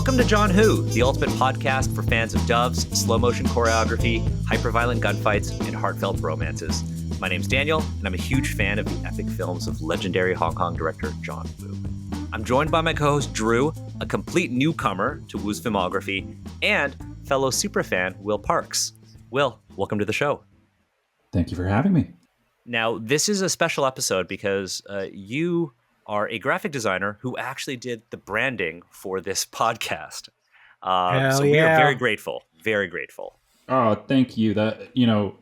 Welcome to John Who, the ultimate podcast for fans of doves, slow motion choreography, hyper-violent gunfights, and heartfelt romances. My name's Daniel, and I'm a huge fan of the epic films of legendary Hong Kong director John Woo. I'm joined by my co-host Drew, a complete newcomer to Woo's filmography, and fellow superfan Will Parks. Will, welcome to the show. Thank you for having me. Now, this is a special episode because you are a graphic designer who actually did the branding for this podcast. So we are very grateful, very grateful. Oh, thank you.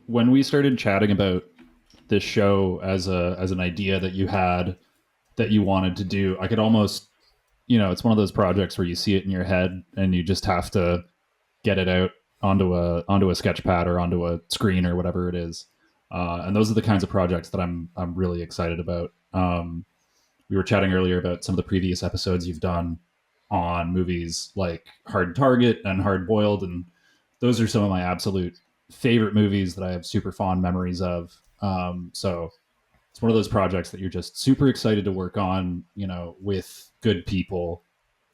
When we started chatting about this show as an idea that you had, that you wanted to do, I could almost, it's one of those projects where you see it in your head and you just have to get it out onto a sketch pad or onto a screen or whatever it is. And those are the kinds of projects that I'm really excited about. We were chatting earlier about some of the previous episodes you've done on movies like Hard Target and Hard Boiled, and those are some of my absolute favorite movies that I have super fond memories of. So it's one of those projects that you're just super excited to work on, with good people.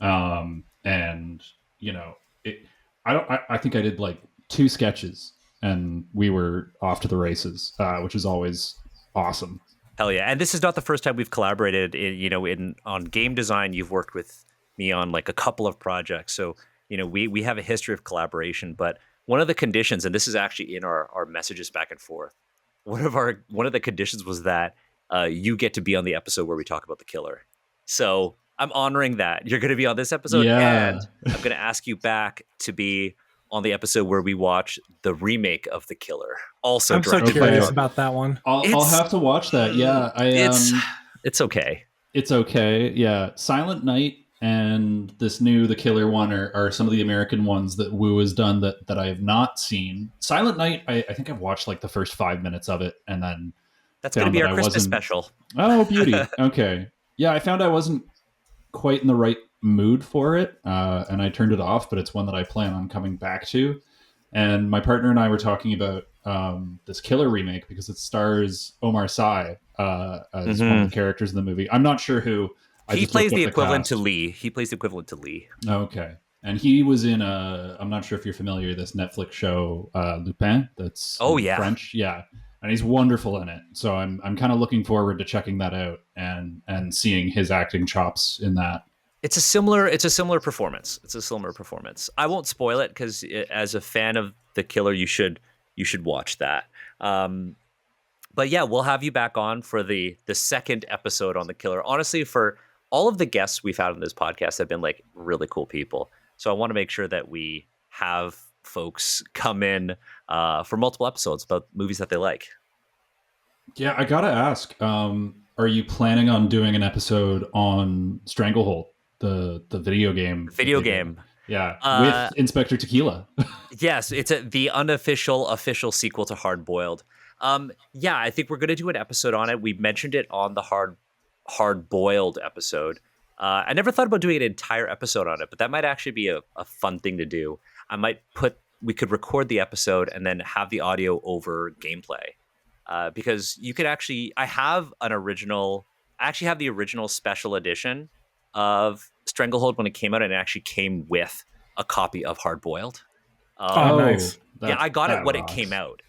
I think I did like 2 sketches and we were off to the races, which is always awesome. Hell yeah. And this is not the first time we've collaborated on game design. You've worked with me on like a couple of projects. So, we have a history of collaboration, but one of the conditions, and this is actually in our messages back and forth, one of the conditions was that you get to be on the episode where we talk about The Killer. So I'm honoring that. You're going to be on this episode, and I'm going to ask you back to be on the episode where we watch the remake of The Killer. Also, I'm so curious about that one. I'll have to watch that. Yeah, it's okay. It's okay. Yeah, Silent Night and this new The Killer one are some of the American ones that Woo has done that I have not seen. Silent Night, I think I've watched like the first 5 minutes of it, and then that's going to be our Christmas special. Oh, beauty. Okay. Yeah, I found I wasn't quite in the right mood for it, and I turned it off, but it's one that I plan on coming back to. And my partner and I were talking about this Killer remake because it stars Omar Sy as one of the characters in the movie. I'm not sure who. He plays the equivalent to Lee. He plays the equivalent to Lee. Okay. And he was in I'm not sure if you're familiar with this Netflix show, Lupin, that's French. Yeah. And he's wonderful in it. So I'm kind of looking forward to checking that out and seeing his acting chops in that. It's a similar performance. I won't spoil it because as a fan of The Killer, you should watch that. But yeah, we'll have you back on for the second episode on The Killer. Honestly, for all of the guests we've had on this podcast have been like really cool people. So I want to make sure that we have folks come in for multiple episodes about movies that they like. Yeah, I gotta ask, are you planning on doing an episode on Stranglehold, the video game? Yeah, with Inspector Tequila. Yes, it's the unofficial official sequel to Hard Boiled. Yeah, I think we're going to do an episode on it. We mentioned it on the Hard Boiled episode. I never thought about doing an entire episode on it, but that might actually be a fun thing to do. We could record the episode and then have the audio over gameplay. Because you could actually, I actually have the original special edition of Stranglehold when it came out, and it actually came with a copy of Hard Boiled. Nice. Yeah, I got it when it came out.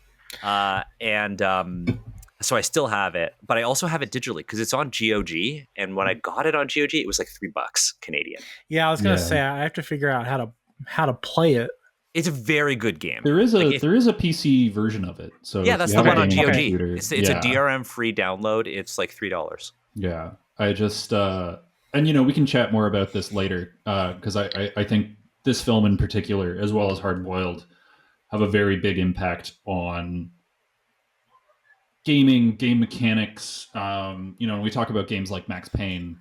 So I still have it, but I also have it digitally because it's on GOG. And when I got it on GOG, it was like $3 Canadian. Yeah, I was gonna say I have to figure out how to play it. It's a very good game. There is a PC version of it. So yeah, that's the one on GOG. It's a DRM free download. It's like $3. Yeah, I just and we can chat more about this later because I think this film in particular, as well as Hard Boiled, have a very big impact on gaming, game mechanics. When we talk about games like Max Payne,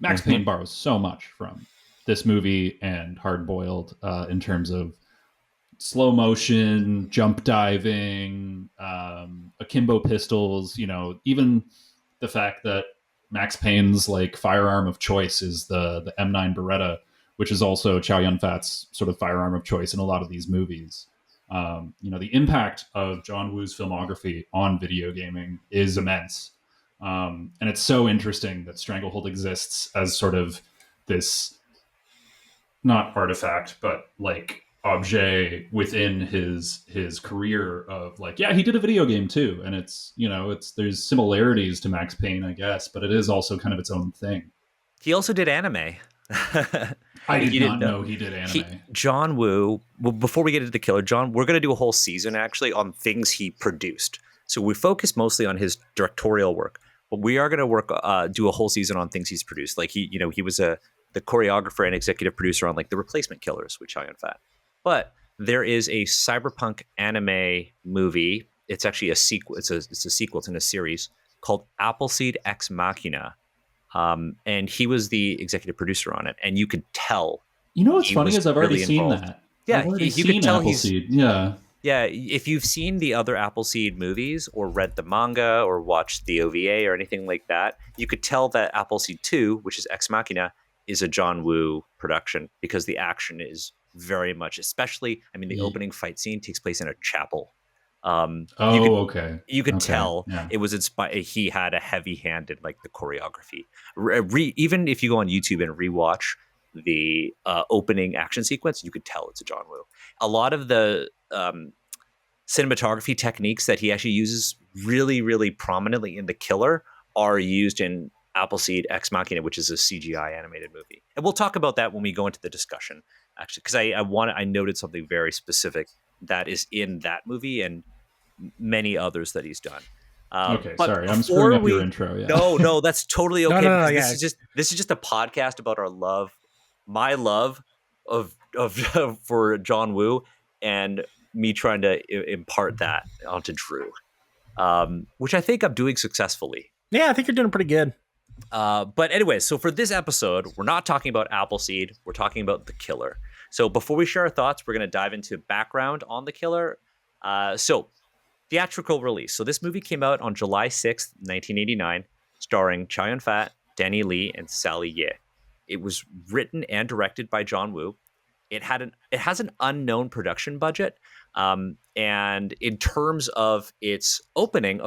Payne borrows so much from this movie and Hard Boiled in terms of slow motion, jump diving, akimbo pistols, even the fact that Max Payne's like firearm of choice is the M9 Beretta, which is also Chow Yun-fat's sort of firearm of choice in a lot of these movies. The impact of John Woo's filmography on video gaming is immense. And it's so interesting that Stranglehold exists as sort of this not artifact, but like objet within his career of like, yeah, he did a video game too, and it's, you know, it's, there's similarities to Max Payne, I guess, but it is also kind of its own thing. He also did anime. I If did you didn't not know, know he did anime. John Woo. Well, before we get into the killer, John, we're going to do a whole season actually on things he produced. So we focus mostly on his directorial work, but we are going to do a whole season on things he's produced. Like he was the choreographer and executive producer on like The Replacement Killers with Chow Yun-fat. But there is a cyberpunk anime movie. It's actually a sequel. It's a sequel. It's in a series called Appleseed Ex Machina. And he was the executive producer on it, and you could tell You know what's he funny was is I've already really seen involved. that. Yeah, I've already you could seen tell Appleseed. Yeah. yeah. If you've seen the other Appleseed movies or read the manga or watched the OVA or anything like that, you could tell that Appleseed 2, which is Ex Machina, is a John Woo production because the action is very much, especially, I mean, the opening fight scene takes place in a chapel. You could Oh, okay. you could Okay. tell Yeah. it was inspired. He had a heavy hand in like the choreography. Even if you go on YouTube and rewatch the opening action sequence, you could tell it's a John Woo. A lot of the cinematography techniques that he actually uses really, really prominently in The Killer are used in Appleseed Ex Machina, which is a CGI animated movie. And we'll talk about that when we go into the discussion, actually, because I noted something very specific that is in that movie and many others that he's done. Okay, But sorry. I'm screwing before up your we intro. Yeah. no, that's totally No, okay no, no, because yeah. this is just a podcast about our love, my love of for John Woo, and me trying to impart that onto Drew, which I think I'm doing successfully. Yeah, I think you're doing pretty good. But anyway, so for this episode, we're not talking about Appleseed. We're talking about The Killer. So before we share our thoughts, we're going to dive into background on The Killer. So theatrical release. So this movie came out on July 6th, 1989, starring Chow Yun-fat, Danny Lee, and Sally Yeh. It was written and directed by John Woo. It has an unknown production budget. And in terms of its opening,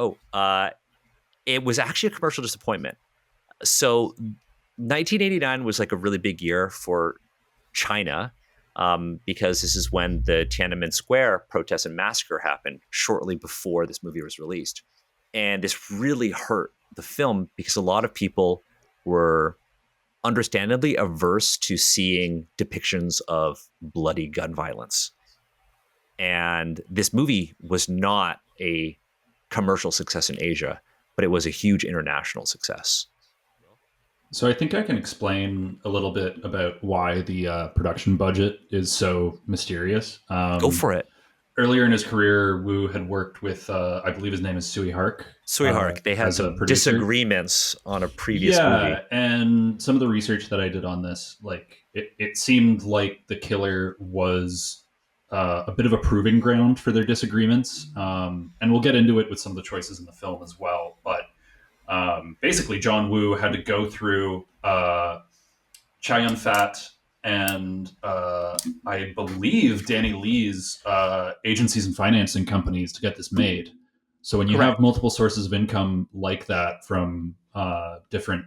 it was actually a commercial disappointment. So 1989 was like a really big year for China, because this is when the Tiananmen Square protests and massacre happened shortly before this movie was released. And this really hurt the film because a lot of people were understandably averse to seeing depictions of bloody gun violence. And this movie was not a commercial success in Asia, but it was a huge international success. So I think I can explain a little bit about why the production budget is so mysterious. Go for it. Earlier in his career, Wu had worked with, I believe his name is Sui Hark. Sui Hark. They had as a some producer. disagreements on a previous movie. Yeah, and some of the research that I did on this, like it seemed like The Killer was a bit of a proving ground for their disagreements, and we'll get into it with some of the choices in the film as well. But basically, John Woo had to go through Chow Yun-fat and I believe Danny Lee's agencies and financing companies to get this made. So when you Correct. have multiple sources of income like that from different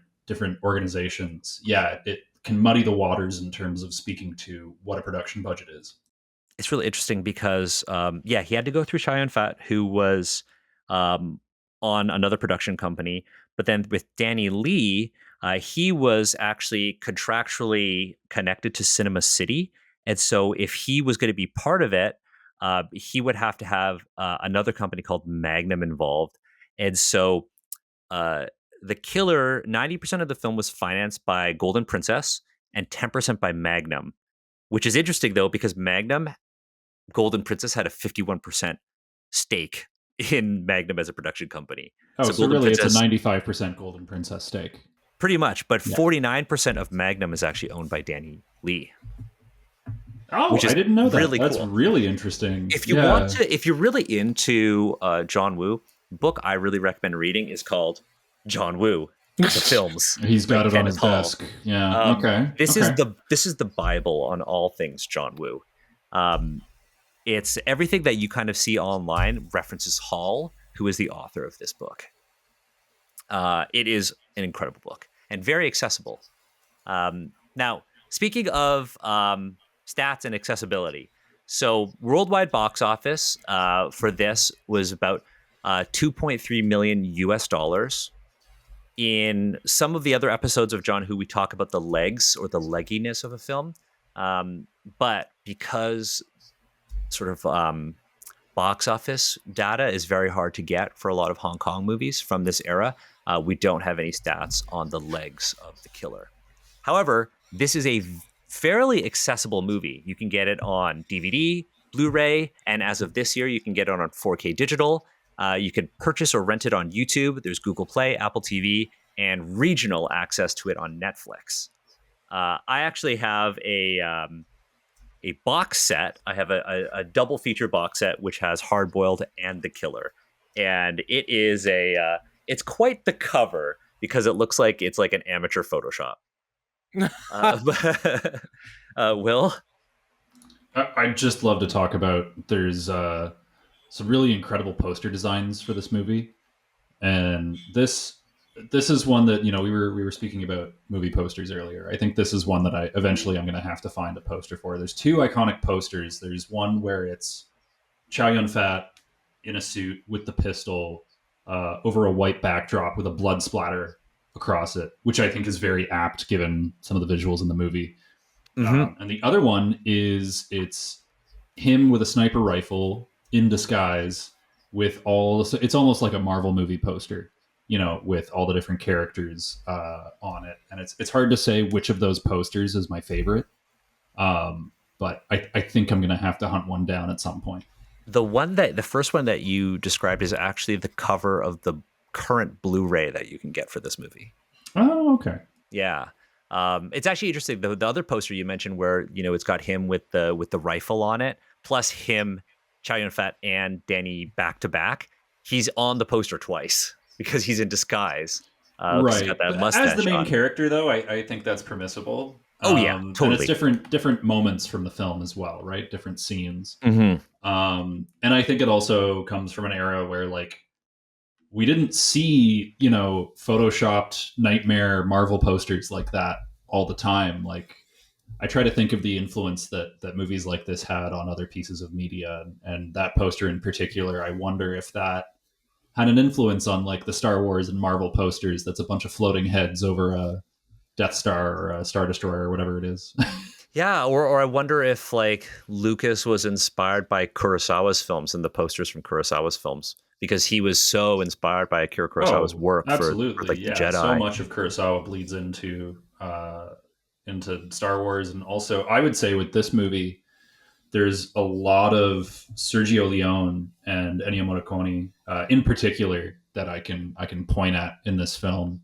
organizations, yeah, it can muddy the waters in terms of speaking to what a production budget is. It's really interesting because, he had to go through Chow Yun-fat, who was on another production company. But then with Danny Lee, he was actually contractually connected to Cinema City. And so if he was going to be part of it, he would have to have another company called Magnum involved. And so The Killer, 90% of the film was financed by Golden Princess and 10% by Magnum, which is interesting, though, because Golden Princess had a 51% stake in Magnum as a production company. Oh, so Golden really Princess, it's a 95% Golden Princess stake. pretty much, but Yeah. 49% of Magnum is actually owned by Danny Lee. Oh, Which is I didn't know that. really That's cool. really interesting. If you if you're really into John Woo, book I really recommend reading is called John Woo, the films. He's got by it on his Kenneth Hall. desk. Yeah. Okay. This okay. is the Bible on all things John Woo. It's everything that you kind of see online references Hall, who is the author of this book. It is an incredible book and very accessible. Now, Speaking of stats and accessibility, so worldwide box office for this was about 2.3 million US dollars. In some of the other episodes of John Who, we talk about the legs or the legginess of a film. But because sort of box office data is very hard to get for a lot of Hong Kong movies from this era, we don't have any stats on the legs of the killer. However, this is a fairly accessible movie. You can get it on DVD, Blu-ray, and as of this year, you can get it on 4K digital. You can purchase or rent it on YouTube. There's Google Play, Apple TV, and regional access to it on Netflix. I actually have a box set. I have a double feature box set which has Hard Boiled and The Killer, and it is it's quite the cover because it looks like it's like an amateur Photoshop. Will? I'd just love to talk about. There's some really incredible poster designs for this movie, and this is one that we were speaking about movie posters earlier. I think this is one that I'm going to have to find a poster for. There's two iconic posters. There's one where it's Chow Yun-fat in a suit with the pistol over a white backdrop with a blood splatter across it, which I think is very apt given some of the visuals in the movie. And the other one is it's him with a sniper rifle in disguise with it's almost like a Marvel movie poster, with all the different characters on it. And it's hard to say which of those posters is my favorite. But I think I'm going to have to hunt one down at some point. The first one that you described is actually the cover of the current Blu-ray that you can get for this movie. Oh, okay. Yeah. It's actually interesting. The other poster you mentioned where, it's got him with the rifle on it, plus him, Chow Yun-fat and Danny back to back. He's on the poster twice because he's in disguise. Right. He's got that mustache as the main on. character, though, I think that's permissible. Oh, yeah, totally. And it's different moments from the film as well, right? Different scenes. Mm-hmm. And I think it also comes from an era where, like, we didn't see, photoshopped nightmare Marvel posters like that all the time. Like, I try to think of the influence that movies like this had on other pieces of media, and that poster in particular. I wonder if that had an influence on, like, the Star Wars and Marvel posters. That's a bunch of floating heads over a Death Star or a Star Destroyer or whatever it is. Yeah, or I wonder if, like, Lucas was inspired by Kurosawa's films and the posters from Kurosawa's films, because he was so inspired by Akira Kurosawa's work for like the Jedi. So much of Kurosawa bleeds into Star Wars, and also I would say with this movie, there's a lot of Sergio Leone and Ennio Morricone, in particular, that I can point at in this film.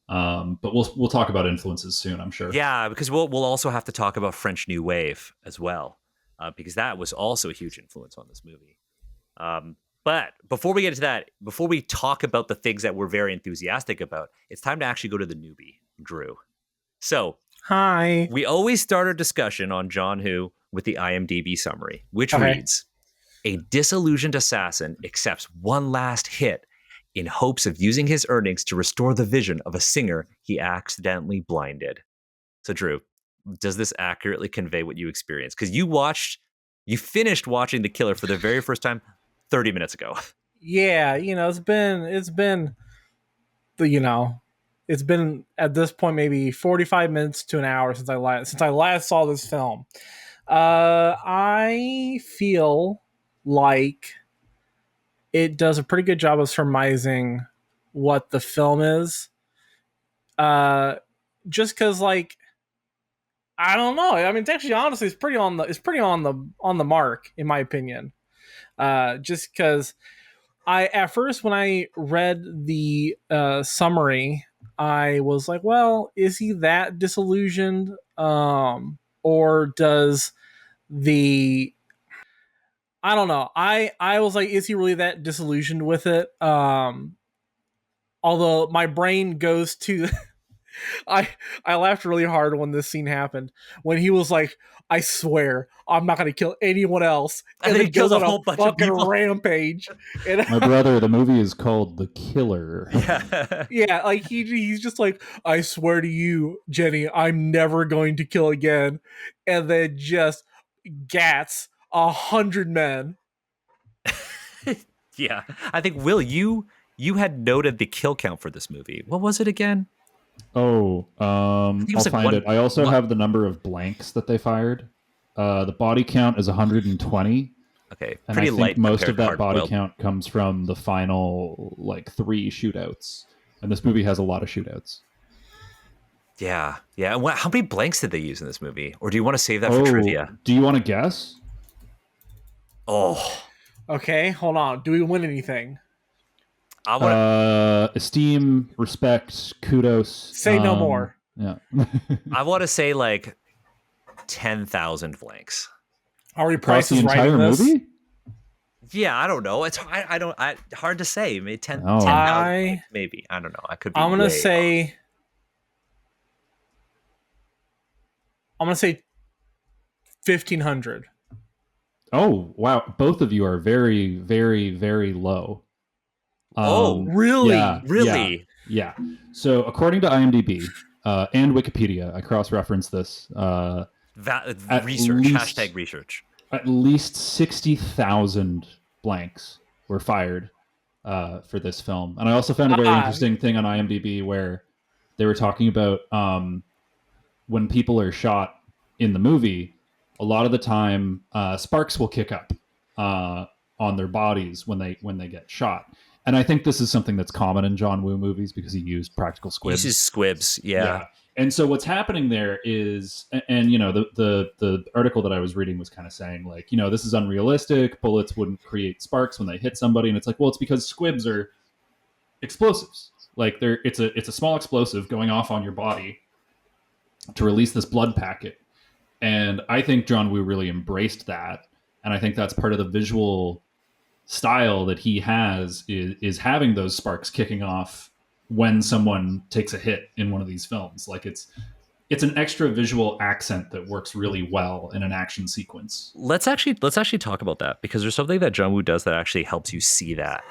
But we'll talk about influences soon, I'm sure. Yeah, because we'll also have to talk about French New Wave as well, because that was also a huge influence on this movie. But before we get into that, before we talk about the things that we're very enthusiastic about, it's time to actually go to the newbie, Drew. So, hi. We always start our discussion on John Who with the IMDb summary, which reads, "A disillusioned assassin accepts one last hit in hopes of using his earnings to restore the vision of a singer he accidentally blinded." So, Drew, does this accurately convey what you experienced? Because you finished watching The Killer for the very first time 30 minutes ago. Yeah, it's been it's been at this point maybe 45 minutes to an hour since I last saw this film. I feel like it does a pretty good job of surmising what the film is. Just because, like, I don't know. I mean, it's actually, honestly, it's pretty on the mark, in my opinion. Just because at first when I read the summary, I was like, well, is he that disillusioned? Or does I don't know. I was like, is he really that disillusioned with it? Although my brain goes to I I laughed really hard when this scene happened. When he was like, "I swear, I'm not gonna kill anyone else," And and then then he kills goes a on a whole bunch of fucking people. rampage. And My brother, the movie is called The Killer. Yeah. yeah, like he's just like, "I swear to you, Jenny, I'm never going to kill again," and then just gats 100 men. Yeah. I think Will, you had noted the kill count for this movie. What was it again? Oh, I think it I'll was like find it. I also one have the number of blanks that they fired. The body count is 120, okay, and I pretty think light most compared of to that body Hardboiled. count comes from the final like 3 shootouts. And this movie has a lot of shootouts. Yeah. Yeah. And how many blanks did they use in this movie? Or do you want to save that for Oh, trivia? do you want to guess? Oh, Okay, hold on. Do we win anything? I want Esteem, respect, kudos. Say no more. Yeah. I want to say like 10,000 blanks. Are we Across the prices right in entire this? movie? Yeah, I don't know. It's I don't hard to say. Maybe 10 Oh. 10,000 blanks, maybe. I don't know. I could be I'm gonna way say I'm gonna say 1,500. Oh, wow. Both of you are very, very, very low. Oh, Really? Yeah, really? yeah. So, according to IMDb and Wikipedia, I cross-referenced this. At Research, least, hashtag research. at least 60,000 blanks were fired for this film, and I also found a very interesting thing on IMDb where they were talking about when people are shot in the movie. A lot of the time, sparks will kick up on their bodies when they get shot. And I think this is something that's common in John Woo movies because he used practical squibs. Uses squibs, yeah. And so what's happening there is, and you know, the article that I was reading was kind of saying like, you know, this is unrealistic. Bullets wouldn't create sparks when they hit somebody, and it's like, well, it's because squibs are explosives. Like it's a small explosive going off on your body to release this blood packet. And I think John Woo really embraced that, and I think that's part of the visual style that he has is having those sparks kicking off when someone takes a hit in one of these films. Like it's an extra visual accent that works really well in an action sequence. Let's actually talk about that because there's something that John Woo does that actually helps you see that.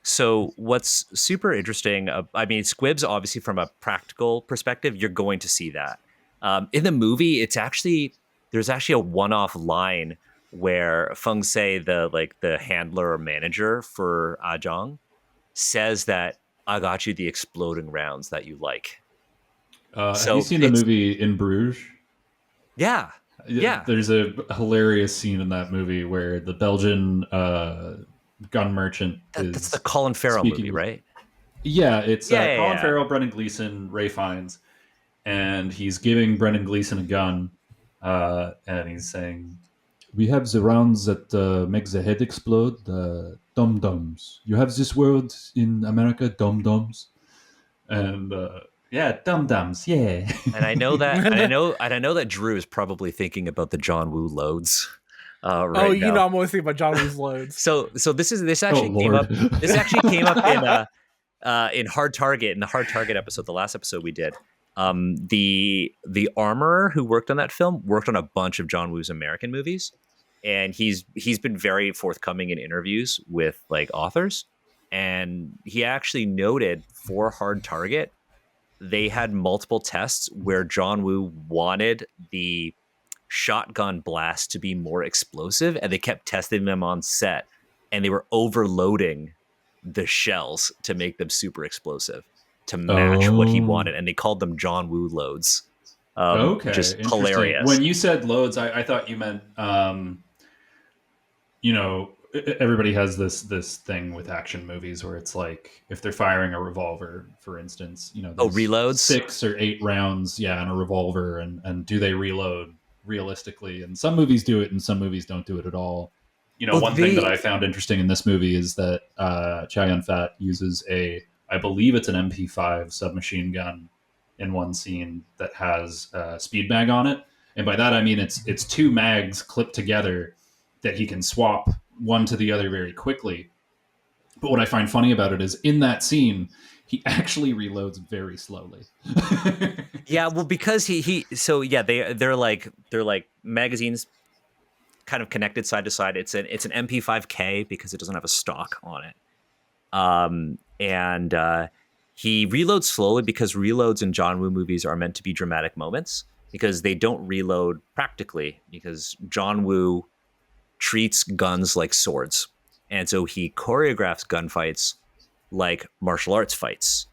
So what's super interesting, I mean, squibs, obviously from a practical perspective, you're going to see that. In the movie, there's actually a one-off line where Feng Sei, the handler or manager for Ah Jong, says that I got you the exploding rounds that you like. Have you seen the movie In Bruges? Yeah. Yeah. There's a hilarious scene in that movie where the Belgian gun merchant that's the Colin Farrell movie, right? Yeah, it's Colin yeah. Farrell, Brendan Gleeson, Ray Fiennes, and he's giving Brendan Gleeson a gun, and he's saying, "We have the rounds that make the head explode, dum-dums. You have this word in America, dum-dums?" And yeah, dum-dums, yeah. And I know that, and I know that Drew is probably thinking about the John Woo loads. Right you now. know I'm always thinking about John Woo's loads. So this actually came up. This actually came up in Hard Target, in the Hard Target episode, the last episode we did. The armorer who worked on that film worked on a bunch of John Woo's American movies, and he's been very forthcoming in interviews with like authors, and he actually noted for Hard Target they had multiple tests where John Woo wanted the shotgun blast to be more explosive, and they kept testing them on set, and they were overloading the shells to make them super explosive to match what he wanted, and they called them John Woo loads. Okay, just interesting. hilarious. When you said loads, I thought you meant you know, everybody has this thing with action movies where it's like if they're firing a revolver, for instance, you know, reloads, 6 or 8 rounds, yeah, in a revolver, and do they reload realistically? And some movies do it, and some movies don't do it at all. You know, one thing that I found interesting in this movie is that Chow Yun-fat uses I believe it's an MP5 submachine gun in one scene that has a speed mag on it, and by that I mean it's 2 mags clipped together that he can swap one to the other very quickly. But what I find funny about it is in that scene, he actually reloads very slowly. Yeah, well, because they're like magazines kind of connected side to side. It's an MP5K because it doesn't have a stock on it. And he reloads slowly because reloads in John Woo movies are meant to be dramatic moments because they don't reload practically because John Woo treats guns like swords. And so he choreographs gunfights like martial arts fights.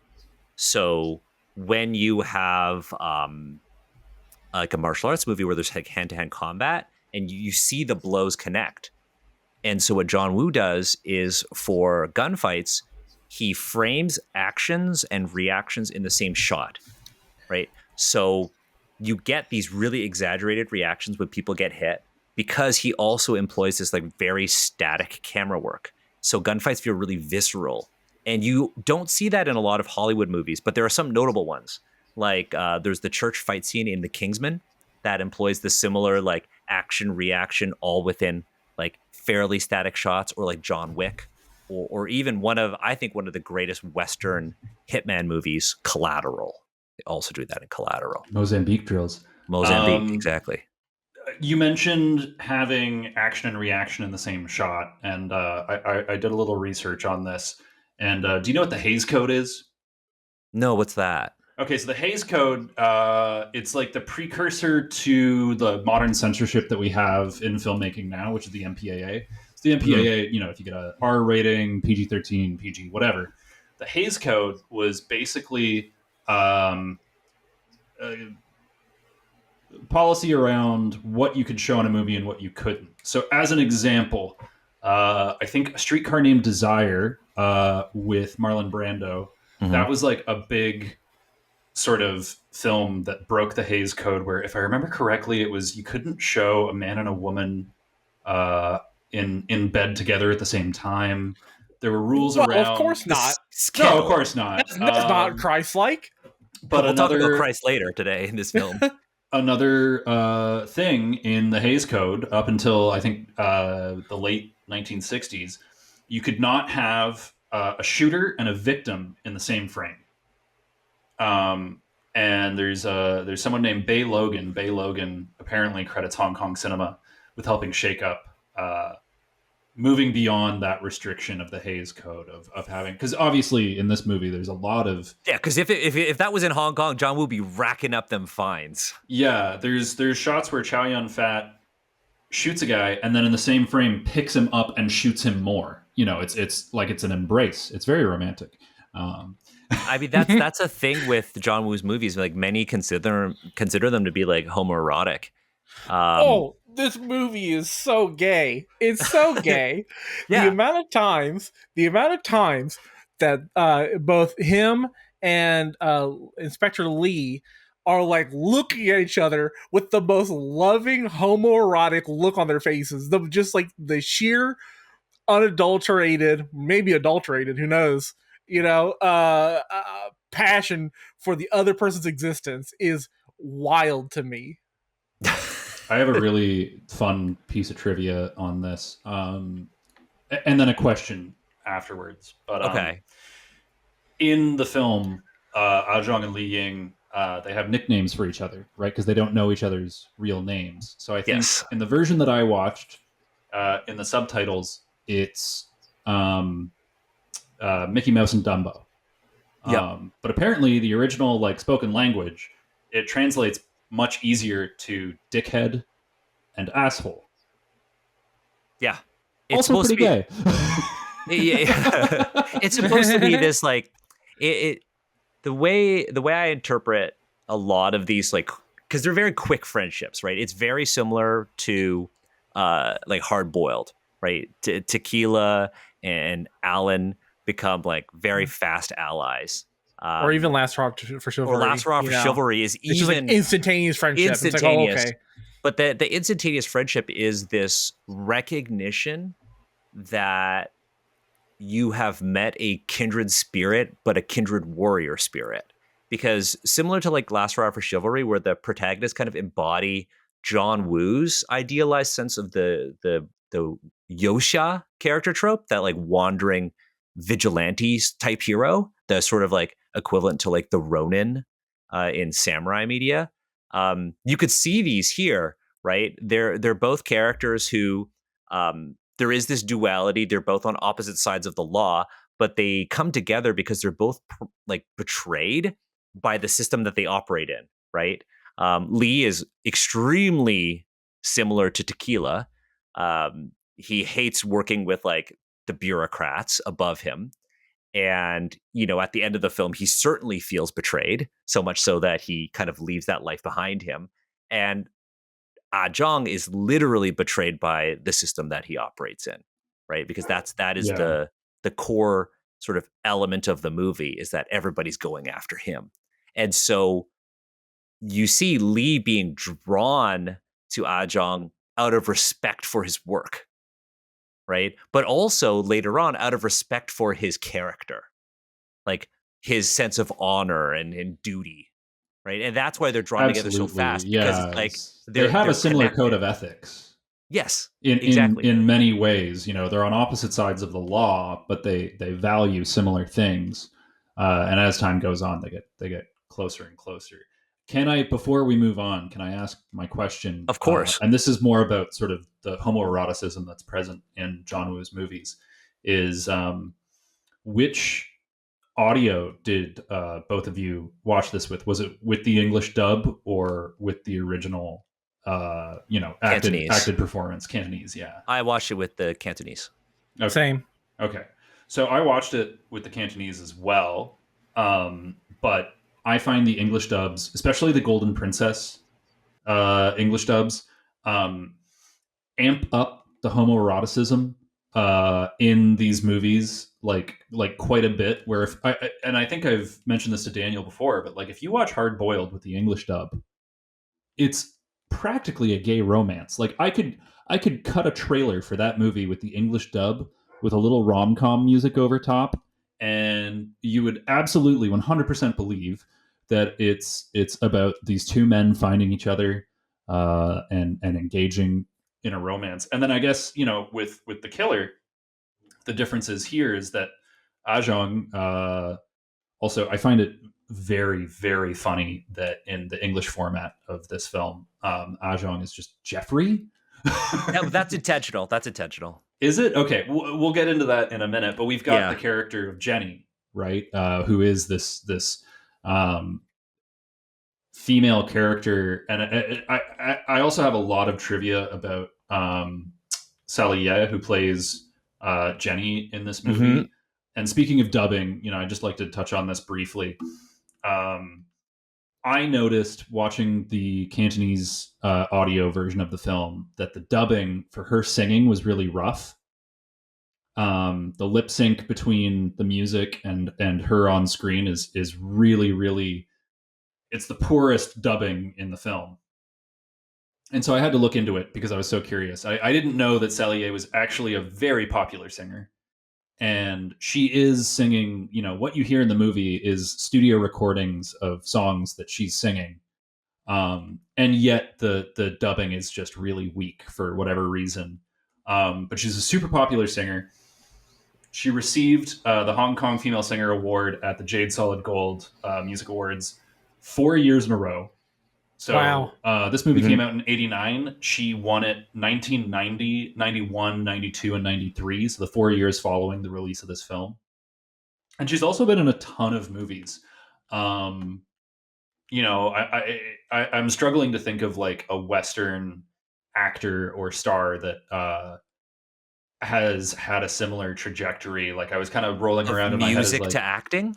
So when you have like a martial arts movie where there's like hand-to-hand combat and you see the blows connect. And so what John Woo does is for gunfights, he frames actions and reactions in the same shot, right? So you get these really exaggerated reactions when people get hit because he also employs this like very static camera work. So gunfights feel really visceral. And you don't see that in a lot of Hollywood movies, but there are some notable ones. Like there's the church fight scene in The Kingsman that employs the similar like action reaction all within like fairly static shots, or like John Wick, or even I think one of the greatest Western hitman movies, Collateral. They also do that in Collateral. Mozambique drills. Mozambique, exactly. You mentioned having action and reaction in the same shot, and I did a little research on this. And do you know what the Hays Code is? No, what's that? Okay, so the Hays Code, it's like the precursor to the modern censorship that we have in filmmaking now, which is the MPAA. So the MPAA, if you get a R rating, PG-13, PG, whatever. The Hays Code was basically policy around what you could show in a movie and what you couldn't. So as an example, I think A Streetcar Named Desire with Marlon Brando, that was like a big sort of film that broke the Hays Code, where if I remember correctly, it was you couldn't show a man and a woman in bed together at the same time. There were rules around. Of course not. No, of course not. That's not Christ-like. But we'll talk about Christ later today in this film. Another thing in the Hays Code up until I think the late 1960s, you could not have a shooter and a victim in the same frame. And there's someone named Bay Logan. Bay Logan apparently credits Hong Kong cinema with helping shake up moving beyond that restriction of the Hays Code of having, because obviously in this movie there's a lot of because if that was in Hong Kong, John Woo would be racking up them fines. Yeah, there's shots where Chow Yun Fat shoots a guy and then in the same frame picks him up and shoots him more. It's like it's an embrace. It's very romantic. I mean, that's a thing with John Woo's movies. Like many consider them to be like homoerotic. This movie is so gay. It's so gay. Yeah. The amount of times that both him and Inspector Lee are like looking at each other with the most loving homoerotic look on their faces. Just like the sheer unadulterated, maybe adulterated, who knows, passion for the other person's existence is wild to me. I have a really fun piece of trivia on this, and then a question afterwards. But okay, in the film, Ah Zhong and Li Ying, they have nicknames for each other, right? Because they don't know each other's real names. So I think in the version that I watched, in the subtitles, it's Mickey Mouse and Dumbo. But apparently, the original like spoken language, it translates much easier to dickhead and asshole. Yeah. It's also pretty gay. Yeah. It's supposed to be this like the way I interpret a lot of these, like, because they're very quick friendships, right? It's very similar to like Hard Boiled, right? Tequila and Alan become like very fast allies. Or even Last Hurrah for Chivalry. Or Last Hurrah for Chivalry is even... It's just like instantaneous friendship. Instantaneous. It's like, But the instantaneous friendship is this recognition that you have met a kindred spirit, but a kindred warrior spirit. Because similar to like Last Hurrah for Chivalry, where the protagonists kind of embody John Woo's idealized sense of the Yosha character trope, that like wandering vigilantes type hero, the sort of like equivalent to like the Ronin in samurai media. You could see these here, right? They're both characters who there is this duality. They're both on opposite sides of the law, but they come together because they're both like betrayed by the system that they operate in, right? Lee is extremely similar to Tequila. He hates working with like the bureaucrats above him. And, you know, at the end of the film, he certainly feels betrayed, so much so that he kind of leaves that life behind him. And Ah Jong is literally betrayed by the system that he operates in, right? Because that is Yeah. the core sort of element of the movie, is that everybody's going after him. And so you see Lee being drawn to Ah Jong out of respect for his work, right? But also later on out of respect for his character, like his sense of honor and duty, right? And that's why they're drawn together so Absolutely. fast, because it's like Yes. They have they're a similar code connected. of ethics Yes, in exactly. in many ways. You know, they're on opposite sides of the law, but they value similar things. And as time goes on, they get closer and closer. Can I, before we move on, can I ask my question? Of course. And this is more about sort of the homoeroticism that's present in John Woo's movies. Is which audio did both of you watch this with? Was it with the English dub or with the original? Cantonese. Acted performance, Cantonese. Yeah. I watched it with the Cantonese. Okay. Same. Okay. So I watched it with the Cantonese as well, but I find the English dubs, especially the Golden Princess English dubs, um, amp up the homoeroticism in these movies like quite a bit. Where if and I think I've mentioned this to Daniel before, but like if you watch Hard Boiled with the English dub, it's practically a gay romance. Like I could cut a trailer for that movie with the English dub with a little rom-com music over top, and you would absolutely 100% believe that it's about these two men finding each other and engaging in a romance. And then I guess, you know, with the killer, the difference is here is that Ajong also, I find it very, very funny that in the English format of this film, Ajong is just Jeffrey. That's intentional. That's intentional. Is it? Okay, we'll get into that in a minute. But we've got the character of Jenny, right? Who is this um, female character, and I also have a lot of trivia about Sally Yeh, who plays Jenny in this movie. Mm-hmm. And speaking of dubbing, you know, I just like to touch on this briefly. I noticed watching the Cantonese audio version of the film that the dubbing for her singing was really rough. The lip sync between the music and her on screen is really, really, it's the poorest dubbing in the film. And so I had to look into it because I was so curious. I didn't know that Salier was actually a very popular singer. And she is singing, you know, what you hear in the movie is studio recordings of songs that she's singing. And yet the dubbing is just really weak for whatever reason. But she's a super popular singer. She received the Hong Kong Female Singer Award at the Jade Solid Gold Music Awards 4 years in a row. So Wow. This movie came out in 89. She won it 1990, 91, 92, and 93. So the 4 years following the release of this film. And she's also been in a ton of movies. You know, I'm struggling to think of like a Western actor or star that has had a similar trajectory. Like I was kind of rolling around in my head as Music like, to acting.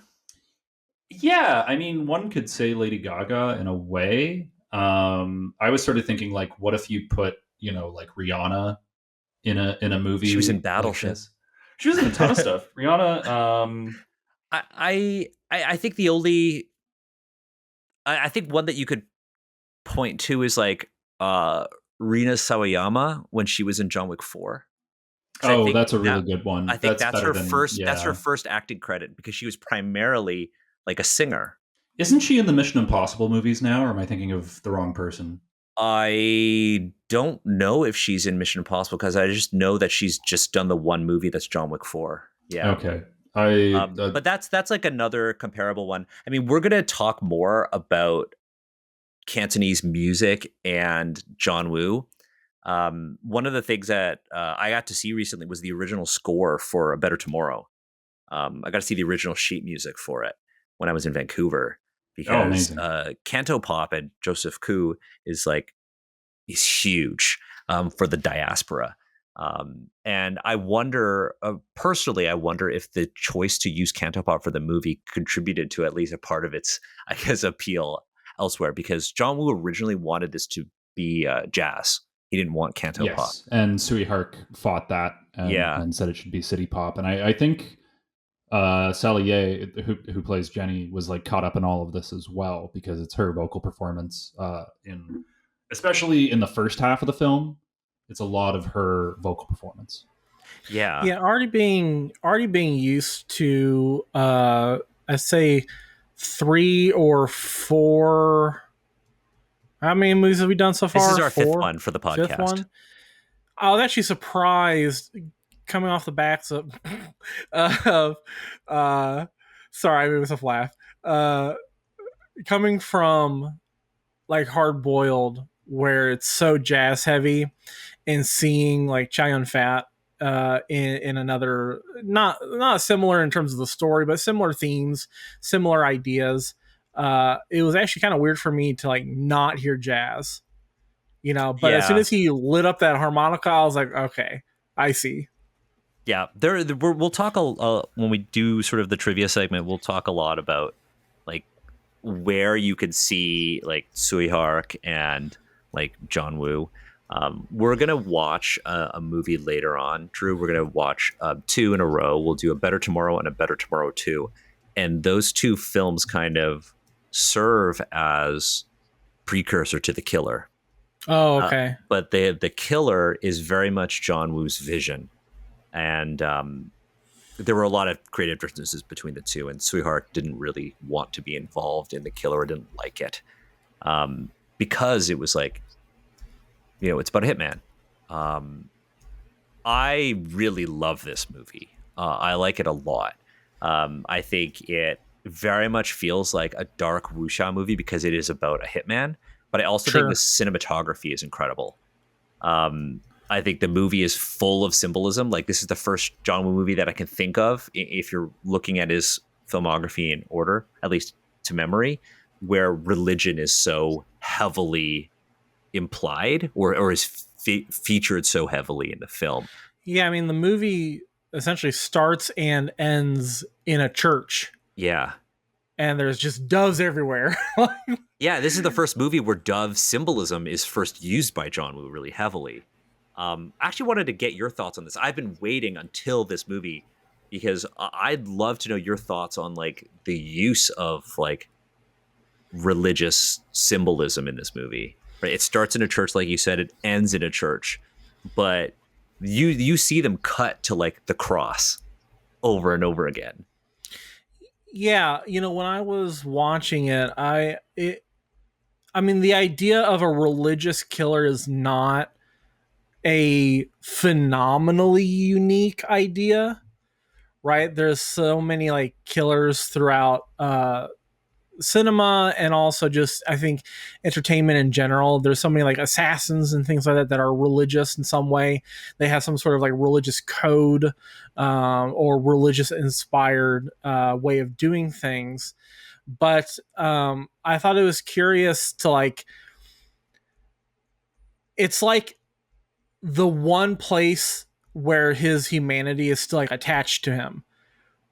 yeah, I mean, one could say Lady Gaga in a way. I was sort of thinking like, what if you put, you know, like Rihanna in a movie? She was in like Battleship. this? She was in a ton of stuff. Rihanna. I think the only I think one that you could point to is like Rina Sawayama when she was in John Wick 4. Oh, that's a really good one. I think that's her than, first. yeah. That's her first acting credit because she was primarily like a singer. Isn't she in the Mission Impossible movies now, or am I thinking of the wrong person? I don't know if she's in Mission Impossible because I just know that she's just done the one movie that's John Wick 4. Yeah. Okay. But that's like another comparable one. I mean, we're gonna talk more about Cantonese music and John Woo. One of the things that I got to see recently was the original score for A Better Tomorrow. I got to see the original sheet music for it when I was in Vancouver Oh, because amazing. Canto Pop and Joseph Koo is huge for the diaspora. And I wonder, personally, I wonder if the choice to use Cantopop for the movie contributed to at least a part of its, I guess, appeal elsewhere. Because John Woo originally wanted this to be jazz. He didn't want Cantopop. Yes, and Sui Hark fought that Yeah, and said it should be city pop. And I think Sally Yeh, who plays Jenny, was like caught up in all of this as well because it's her vocal performance in, especially in the first half of the film. It's a lot of her vocal performance. yeah. Yeah, already being used to I say 3 or 4. How many movies have we done so This is far? our fifth 4? one for the Fifth podcast. one? I was actually surprised coming off the backs of of sorry, I made myself laugh. Uh coming from like Hard Boiled where it's so jazz heavy and seeing like Chow Yun Fat in another not similar in terms of the story, but similar themes, similar ideas. It was actually kind of weird for me to like not hear jazz, But as soon Yeah, as he lit up that harmonica, I was like, okay, I see. yeah. We'll talk when we do sort of the trivia segment. We'll talk a lot about like where you could see like Sui Hark and like John Woo. We're gonna watch a movie later on, Drew. We're gonna watch two in a row. We'll do A Better Tomorrow and A Better Tomorrow 2, and those two films kind of serve as precursor to The Killer. Oh, Uh, okay. but the Killer is very much John Woo's vision, and there were a lot of creative differences between the two, and Sweetheart didn't really want to be involved in The Killer or didn't like it because it was like, it's about a hitman. Um, I really love this movie. I like it a lot. I think it very much feels like a dark wuxia movie because it is about a hitman, but I also think the Sure. cinematography is incredible. I think the movie is full of symbolism. Like this is the first John Woo movie that I can think of, if you're looking at his filmography in order, at least to memory, where religion is so heavily implied or is featured so heavily in the film. Yeah, I mean, the movie essentially starts and ends in a church, Yeah. and there's just doves everywhere. Yeah, this is the first movie where dove symbolism is first used by John Woo really heavily. I actually wanted to get your thoughts on this. I've been waiting until this movie because I'd love to know your thoughts on like the use of like religious symbolism in this movie. Right? It starts in a church, like you said, it ends in a church, but you see them cut to like the cross over and over again. Yeah, when I was watching it, I mean, the idea of a religious killer is not a phenomenally unique idea, right? There's so many like killers throughout cinema and also just I think entertainment in general. There's so many like assassins and things like that that are religious in some way. They have some sort of like religious code or religious inspired way of doing things. But I thought it was curious to like, it's like the one place where his humanity is still like attached to him,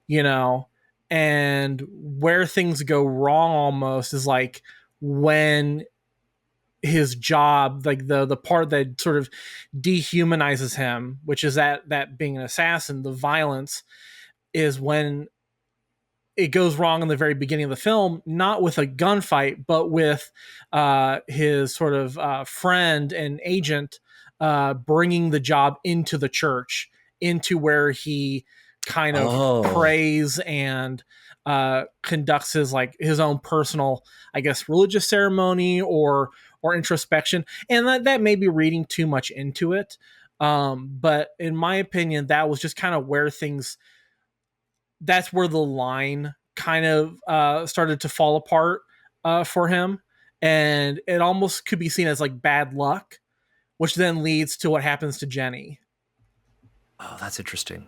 you know, and where things go wrong almost is like when his job, like the part that sort of dehumanizes him, which is that being an assassin, the violence is when it goes wrong in the very beginning of the film, not with a gunfight, but with his sort of friend and agent bringing the job into the church, into where he kind of Oh, prays and conducts his own personal, I guess, religious ceremony or introspection. And that may be reading too much into it. But in my opinion, that was just kind of where things that's where the line kind of started to fall apart for him, and it almost could be seen as like bad luck, which then leads to what happens to Jenny. Oh, that's interesting.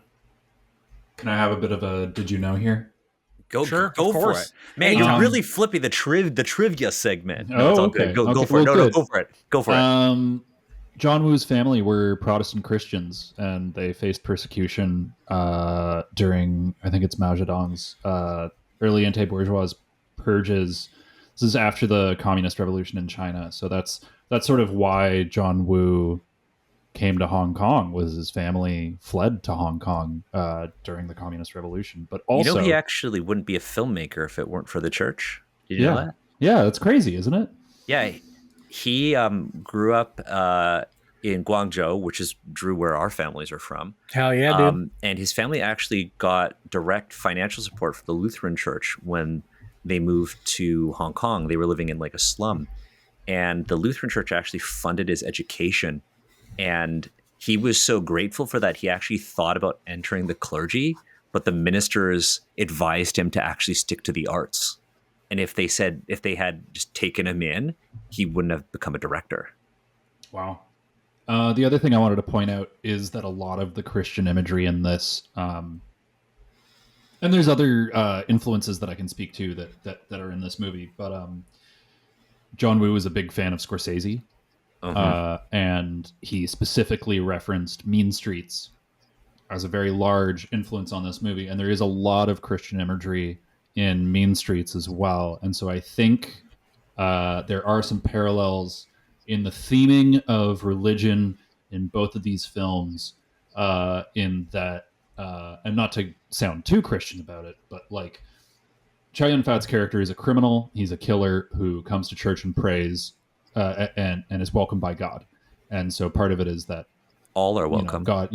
Can I have a bit of a did you know here? Go Sure, go of for course. it, man. Anytime. You're really flipping the trivia segment. No, it's Oh, all okay. good. Go Okay, for it. well, No, good. go for it. Go for it. John Woo's family were Protestant Christians, and they faced persecution during, I think it's Mao Zedong's early anti-bourgeois purges. This is after the Communist Revolution in China, so that's sort of why John Woo came to Hong Kong. Was his family fled to Hong Kong during the Communist Revolution, but also He actually wouldn't be a filmmaker if it weren't for the church. Did you know yeah, that? yeah, that's crazy, isn't it? Yeah, he grew up in Guangzhou, which is Drew, where our families are from. Hell yeah, dude. And his family actually got direct financial support from the Lutheran Church when they moved to Hong Kong. They were living in like a slum, and the Lutheran Church actually funded his education. And he was so grateful for that, he actually thought about entering the clergy, but the ministers advised him to actually stick to the arts. And if they had just taken him in, he wouldn't have become a director. Wow. The other thing I wanted to point out is that a lot of the Christian imagery in this, and there's other influences that I can speak to that are in this movie, but John Woo is a big fan of Scorsese, and he specifically referenced Mean Streets as a very large influence on this movie, and there is a lot of Christian imagery in Mean Streets as well, and so I think there are some parallels in the theming of religion in both of these films, in that, and not to sound too Christian about it, but like Chow Yun-fat's character is a criminal. He's a killer who comes to church and prays, and is welcomed by God. And so part of it is that all are welcome. God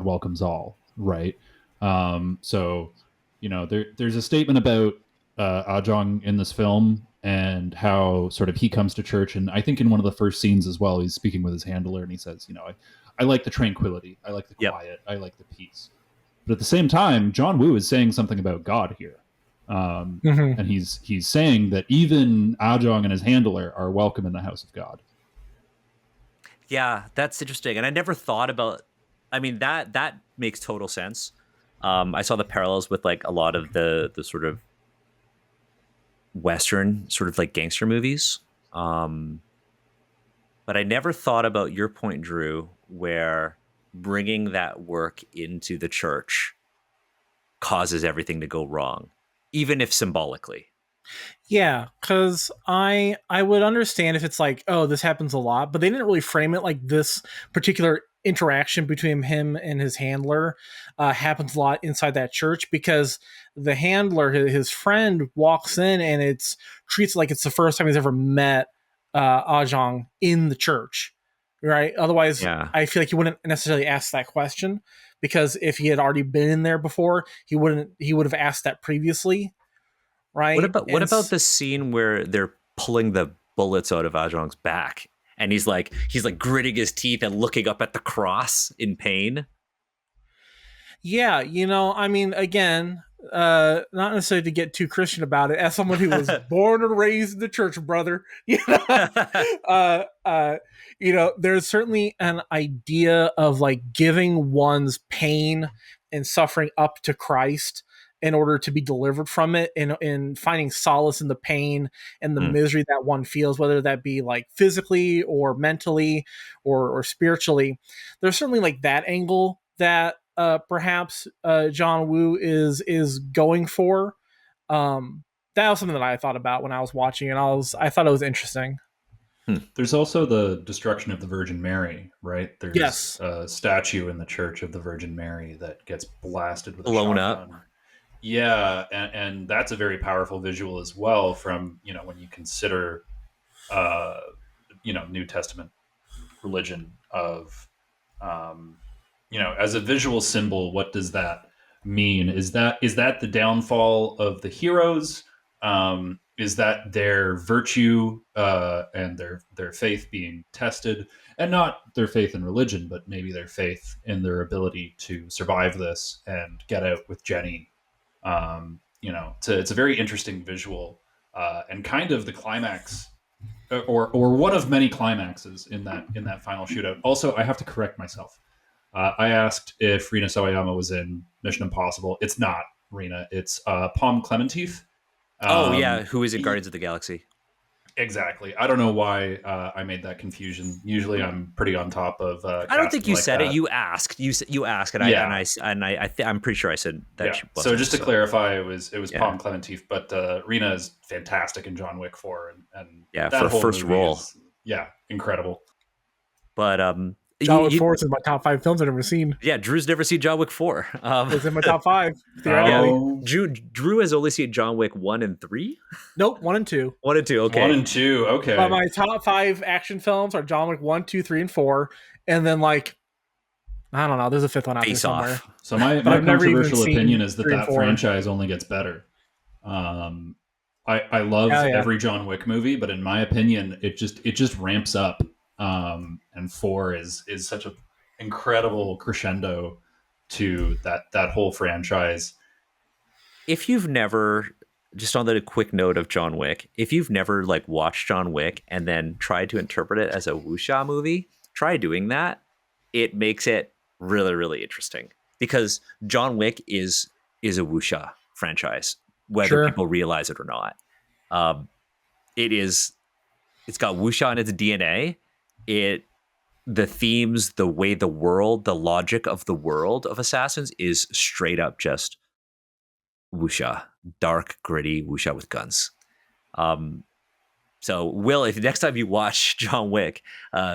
welcomes all, right? So, there's a statement about Ajong in this film and how sort of he comes to church. And I think in one of the first scenes as well, he's speaking with his handler and he says, I like the tranquility. I like the quiet. I like the peace. But at the same time, John Woo is saying something about God here. And he's saying that even Ajong and his handler are welcome in the house of God. Yeah, that's interesting. And I never thought about, that makes total sense. I saw the parallels with like a lot of the sort of Western sort of like gangster movies. But I never thought about your point, Drew, where bringing that work into the church causes everything to go wrong, even if symbolically. Yeah, because I would understand if it's like, oh, this happens a lot, but they didn't really frame it like this particular interaction between him and his handler happens a lot inside that church, because the handler, his friend, walks in and it's treats it like it's the first time he's ever met Ajong in the church, right? Otherwise, Yeah. I feel like he wouldn't necessarily ask that question, because if he had already been in there before, he would have asked that previously. Right. What about the scene where they're pulling the bullets out of Ajong's back and he's like gritting his teeth and looking up at the cross in pain? Yeah, again, not necessarily to get too Christian about it, as someone who was born and raised in the church, brother, there's certainly an idea of like giving one's pain and suffering up to Christ in order to be delivered from it, and finding solace in the pain and the misery that one feels, whether that be like physically or mentally or spiritually. There's certainly like that angle that perhaps John Woo is going for. That was something that I thought about when I was watching it. I thought it was interesting. There's also the destruction of the Virgin Mary, right? There's a statue in the Church of the Virgin Mary that gets blasted with blown a shotgun. up. Yeah, and that's a very powerful visual as well. From when you consider, New Testament religion of, as a visual symbol, what does that mean? Is that the downfall of the heroes? Is that their virtue and their faith being tested, and not their faith in religion, but maybe their faith in their ability to survive this and get out with Jenny It's a very interesting visual, and kind of the climax, or one of many climaxes in that final shootout. Also, I have to correct myself. I asked if Rina Sawayama was in Mission Impossible. It's not Rina. It's Palm Clementif. Oh yeah, who is in Guardians of the Galaxy? Exactly. I don't know why I made that confusion. Usually, I'm pretty on top of. I don't think you like said that. it. You asked. You asked, and Yeah. I'm pretty sure I said that. Yeah. She wasn't, So just to clarify, it was Yeah. Palm Clementif, but Rena is fantastic in John Wick 4, and Yeah, that for whole first movie role. is, incredible. But John Wick 4 is in my top 5 films I've ever seen. Yeah, Drew's never seen John Wick 4. It's in my top 5. Theoretically. Drew has only seen John Wick 1 and 3? Nope, 1 and 2. 1 and 2, okay. 1 and 2, okay. But my top 5 action films are John Wick 1, 2, 3, and 4. And then, like, I don't know, there's a 5th one out there somewhere. So my controversial opinion is that franchise only gets better. I love every John Wick movie, but in my opinion, it just ramps up. And 4 is such an incredible crescendo to that whole franchise. If you've never, just on the quick note of John Wick, if you've never like watched John Wick and then tried to interpret it as a wuxia movie, try doing that. It makes it really, really interesting because John Wick is a wuxia franchise, whether people realize it or not. It's got wuxia in its DNA. The themes, the way the world, the logic of the world of Assassins is straight up just wuxia, dark, gritty wuxia with guns. So Will, if next time you watch John Wick,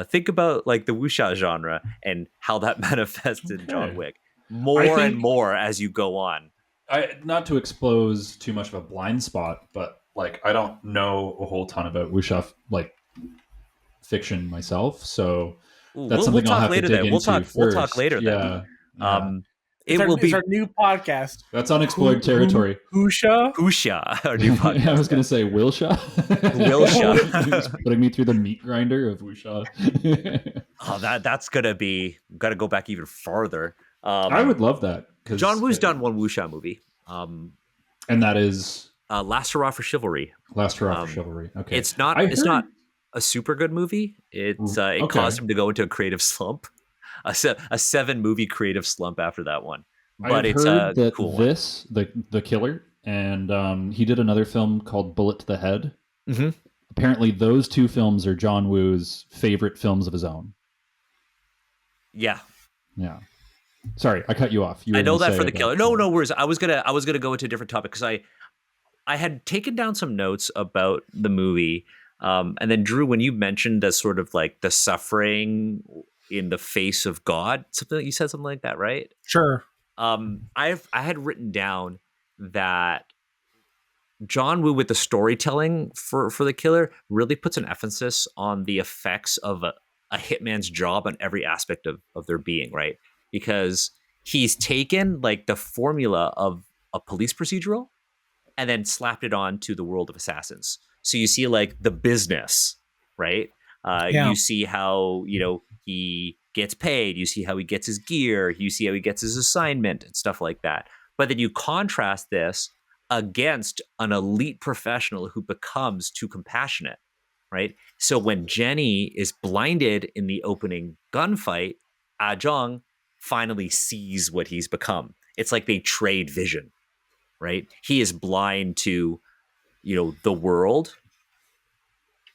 think about like the wuxia genre and how that manifests in John Wick more and more as you go on. Not to expose too much of a blind spot, but like I don't know a whole ton about wuxia like fiction myself, so that's something I'll have to dig into. We'll talk later. Yeah. It's our new podcast. That's unexplored territory. Wuxia, our new podcast. I was going to say Wilsha. Putting me through the meat grinder of wuxia. That's gonna be. Got to go back even farther. I would love that. John Woo's done one wuxia movie, and that is Last Hurrah for Chivalry. Last Hurrah for Chivalry. Okay, it's not a super good movie. It caused him to go into a creative slump, a 7-movie creative slump after that one. But it's heard that cool the killer, and he did another film called Bullet to the Head. Mm-hmm. Apparently, those 2 films are John Woo's favorite films of his own. Yeah. Sorry, I cut you off. I know that for the killer. No worries. I was gonna go into a different topic because I had taken down some notes about the movie. And then Drew, when you mentioned the sort of like the suffering in the face of God, you said something like that, right? Sure. I had written down that John Woo with the storytelling for the killer really puts an emphasis on the effects of a hitman's job on every aspect of their being, right? Because he's taken like the formula of a police procedural and then slapped it on to the world of assassins. So you see like the business, right? You see how, he gets paid. You see how he gets his gear. You see how he gets his assignment and stuff like that. But then you contrast this against an elite professional who becomes too compassionate, right? So when Jenny is blinded in the opening gunfight, Ah Jong finally sees what he's become. It's like they trade vision, right? He is blind to the world,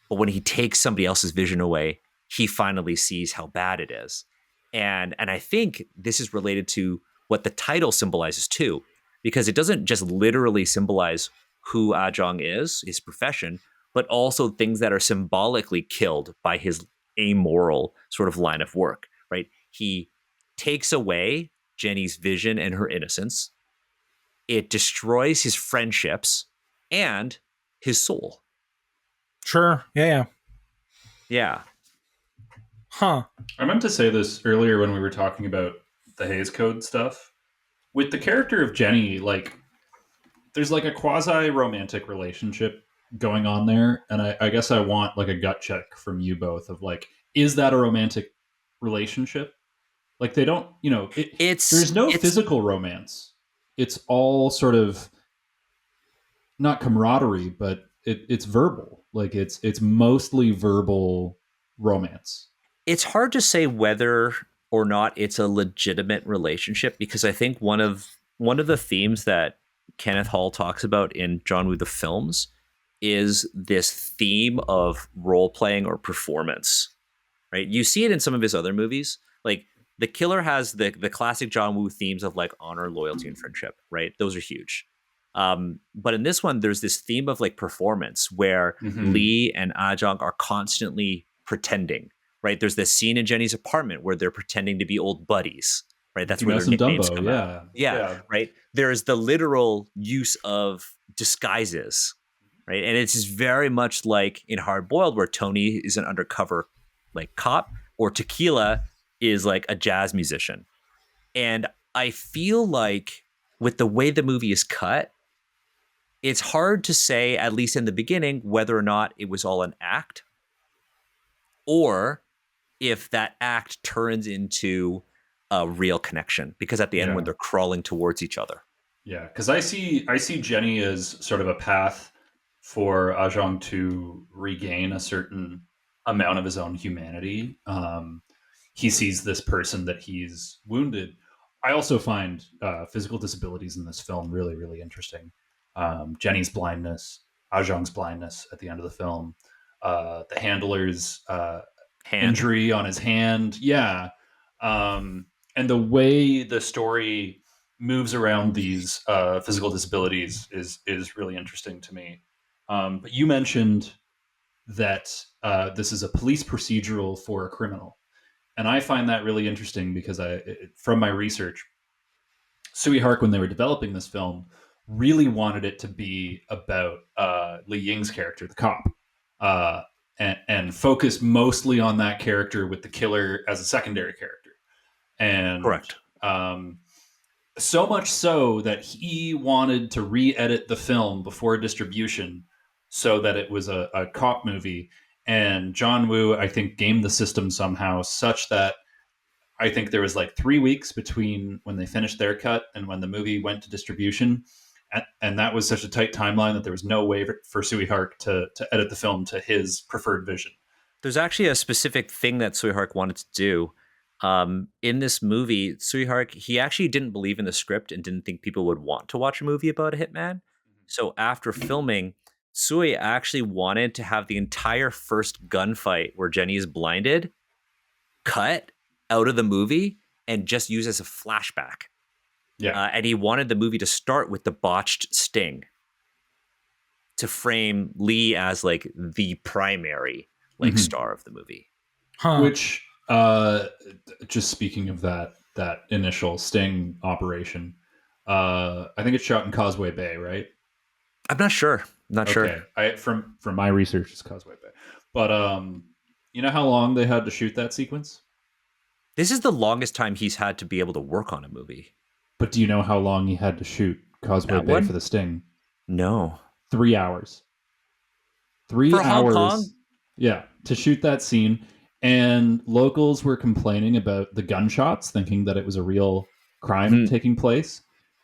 but when he takes somebody else's vision away, he finally sees how bad it is. And I think this is related to what the title symbolizes too, because it doesn't just literally symbolize who Ah Jong is, his profession, but also things that are symbolically killed by his amoral sort of line of work, right? He takes away Jenny's vision and her innocence. It destroys his friendships and his soul. Sure. Yeah. Huh. I meant to say this earlier when we were talking about the Hays Code stuff. With the character of Jenny, like, there's like a quasi-romantic relationship going on there, and I guess I want like a gut check from you both of like, is that a romantic relationship? Like they don't, there's no physical romance it's all sort of not camaraderie, but it's verbal. Like it's mostly verbal romance. It's hard to say whether or not it's a legitimate relationship, because I think one of the themes that Kenneth Hall talks about in John Woo the films is this theme of role playing or performance. Right? You see it in some of his other movies. Like the killer has the classic John Woo themes of like honor, loyalty, and friendship. Right? Those are huge. But in this one, there's this theme of like performance where Lee and Ajong are constantly pretending. Right? There's this scene in Jenny's apartment where they're pretending to be old buddies. Right? That's where their nicknames come out. Yeah. Right. There's the literal use of disguises. Right. And it's just very much like in Hard Boiled, where Tony is an undercover like cop, or Tequila is like a jazz musician. And I feel like with the way the movie is cut, it's hard to say, at least in the beginning, whether or not it was all an act, or if that act turns into a real connection. Because at the end, when they're crawling towards each other. Yeah, because I see Jenny as sort of a path for Ajong to regain a certain amount of his own humanity. He sees this person that he's wounded. I also find physical disabilities in this film really, really interesting. Jenny's blindness, Ajong's blindness at the end of the film, the handler's injury on his hand. Yeah. And the way the story moves around these physical disabilities is really interesting to me. But you mentioned that this is a police procedural for a criminal. And I find that really interesting because from my research, Sui Hark, when they were developing this film, really wanted it to be about Li Ying's character, the cop, and focus mostly on that character, with the killer as a secondary character. And correct. So much so that he wanted to re-edit the film before distribution so that it was a cop movie. And John Woo, I think, gamed the system somehow such that I think there was like 3 weeks between when they finished their cut and when the movie went to distribution. And that was such a tight timeline that there was no way for Sui Hark to edit the film to his preferred vision. There's actually a specific thing that Sui Hark wanted to do. In this movie, Sui Hark, he actually didn't believe in the script and didn't think people would want to watch a movie about a hitman. So after filming, Sui actually wanted to have the entire first gunfight where Jenny is blinded cut out of the movie and just use as a flashback. Yeah. And he wanted the movie to start with the botched sting to frame Lee as like the primary star of the movie. Which just speaking of that initial sting operation, I think it's shot in Causeway Bay, right? I'm not sure. Sure. From my research, it's Causeway Bay. But you know how long they had to shoot that sequence? This is the longest time he's had to be able to work on a movie. But do you know how long he had to shoot Causeway Bay for the sting? No. 3 hours. 3 for hours. Hong Kong? Yeah, to shoot that scene. And locals were complaining about the gunshots, thinking that it was a real crime taking place.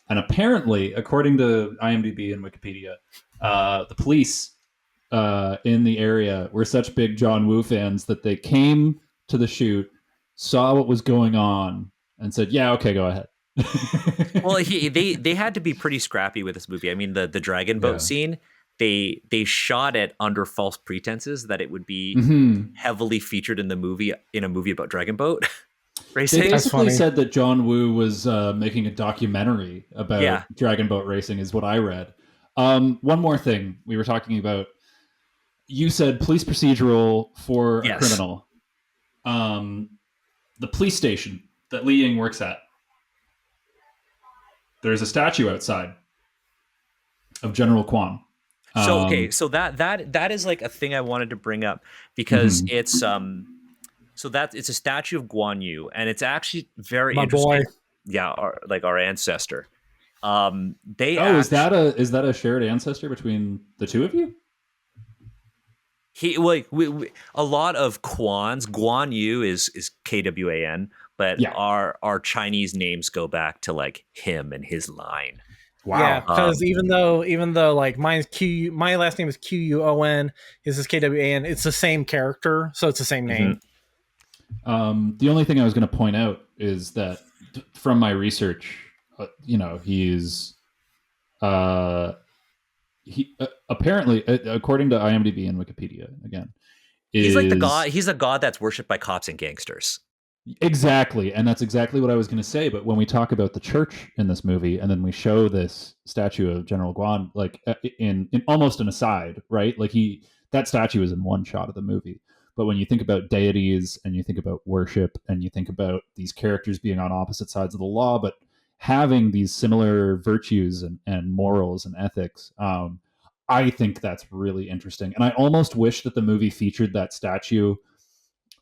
And apparently, according to IMDb and Wikipedia, the police in the area were such big John Woo fans that they came to the shoot, saw what was going on, and said, "Yeah, okay, go ahead." Well, they had to be pretty scrappy with this movie. I mean, the dragon boat scene, they shot it under false pretenses that it would be heavily featured in a movie about dragon boat racing. They basically said that John Woo was making a documentary about dragon boat racing, is what I read. One more thing we were talking about. You said police procedural for a criminal. The police station that Li Ying works at, there's a statue outside of General Kwan. So that is like a thing I wanted to bring up because it's it's a statue of Guan Yu, and it's actually very interesting. Boy. Yeah, our ancestor. Is that a shared ancestor between the two of you? A lot of Kwans. Guan Yu is KWAN, but Yeah. our Chinese names go back to like him and his line. Wow. Yeah, because Um, even though like mine's Q, my last name is Quon, his is Kwan. It's the same character, so it's the same name. The only thing I was going to point out is that from my research, he's he apparently, according to IMDb and Wikipedia, again, He's like the is god. He's a god that's worshipped by cops and gangsters. exactly, and that's exactly what I was going to say. But when we talk about the church in this movie, and then we show this statue of General Guan, like in almost an aside, right? Like that statue is in one shot of the movie. But when you think about deities and you think about worship and you think about these characters being on opposite sides of the law, but having these similar virtues and morals and ethics, I think that's really interesting. And I almost wish that the movie featured that statue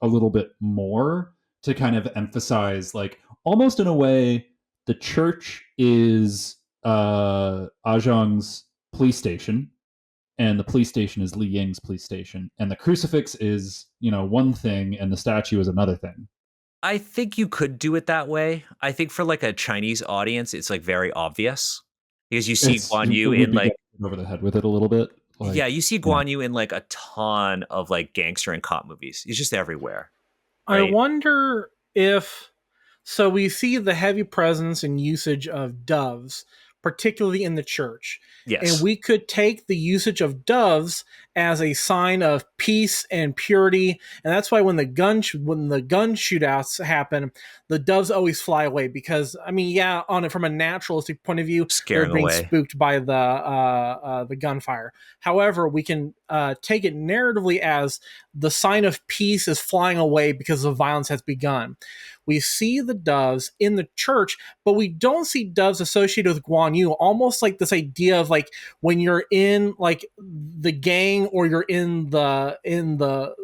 a little bit more to kind of emphasize, like, almost in a way, the church is Ahjong's police station, and the police station is Li Ying's police station, and the crucifix is, one thing, and the statue is another thing. I think you could do it that way. I think for like a Chinese audience, it's like very obvious because you see Guan It Yu would in be like over the head with it a little bit. Like, yeah, you see Guan Yu in like a ton of like gangster and cop movies. He's just everywhere. I Right? wonder if so we see the heavy presence and usage of doves, particularly in the church. And Yes. we could take the usage of doves as a sign of peace and purity, and that's why when the gun shootouts happen, the doves always fly away because I mean, yeah, on it from a naturalistic point of view, they're Scaring being away. spooked by the gunfire. However, we can take it narratively as the sign of peace is flying away because the violence has begun. We see the doves in the church, but we don't see doves associated with Guan Yu. Almost like this idea of like when you're in like the gang or you're in the in the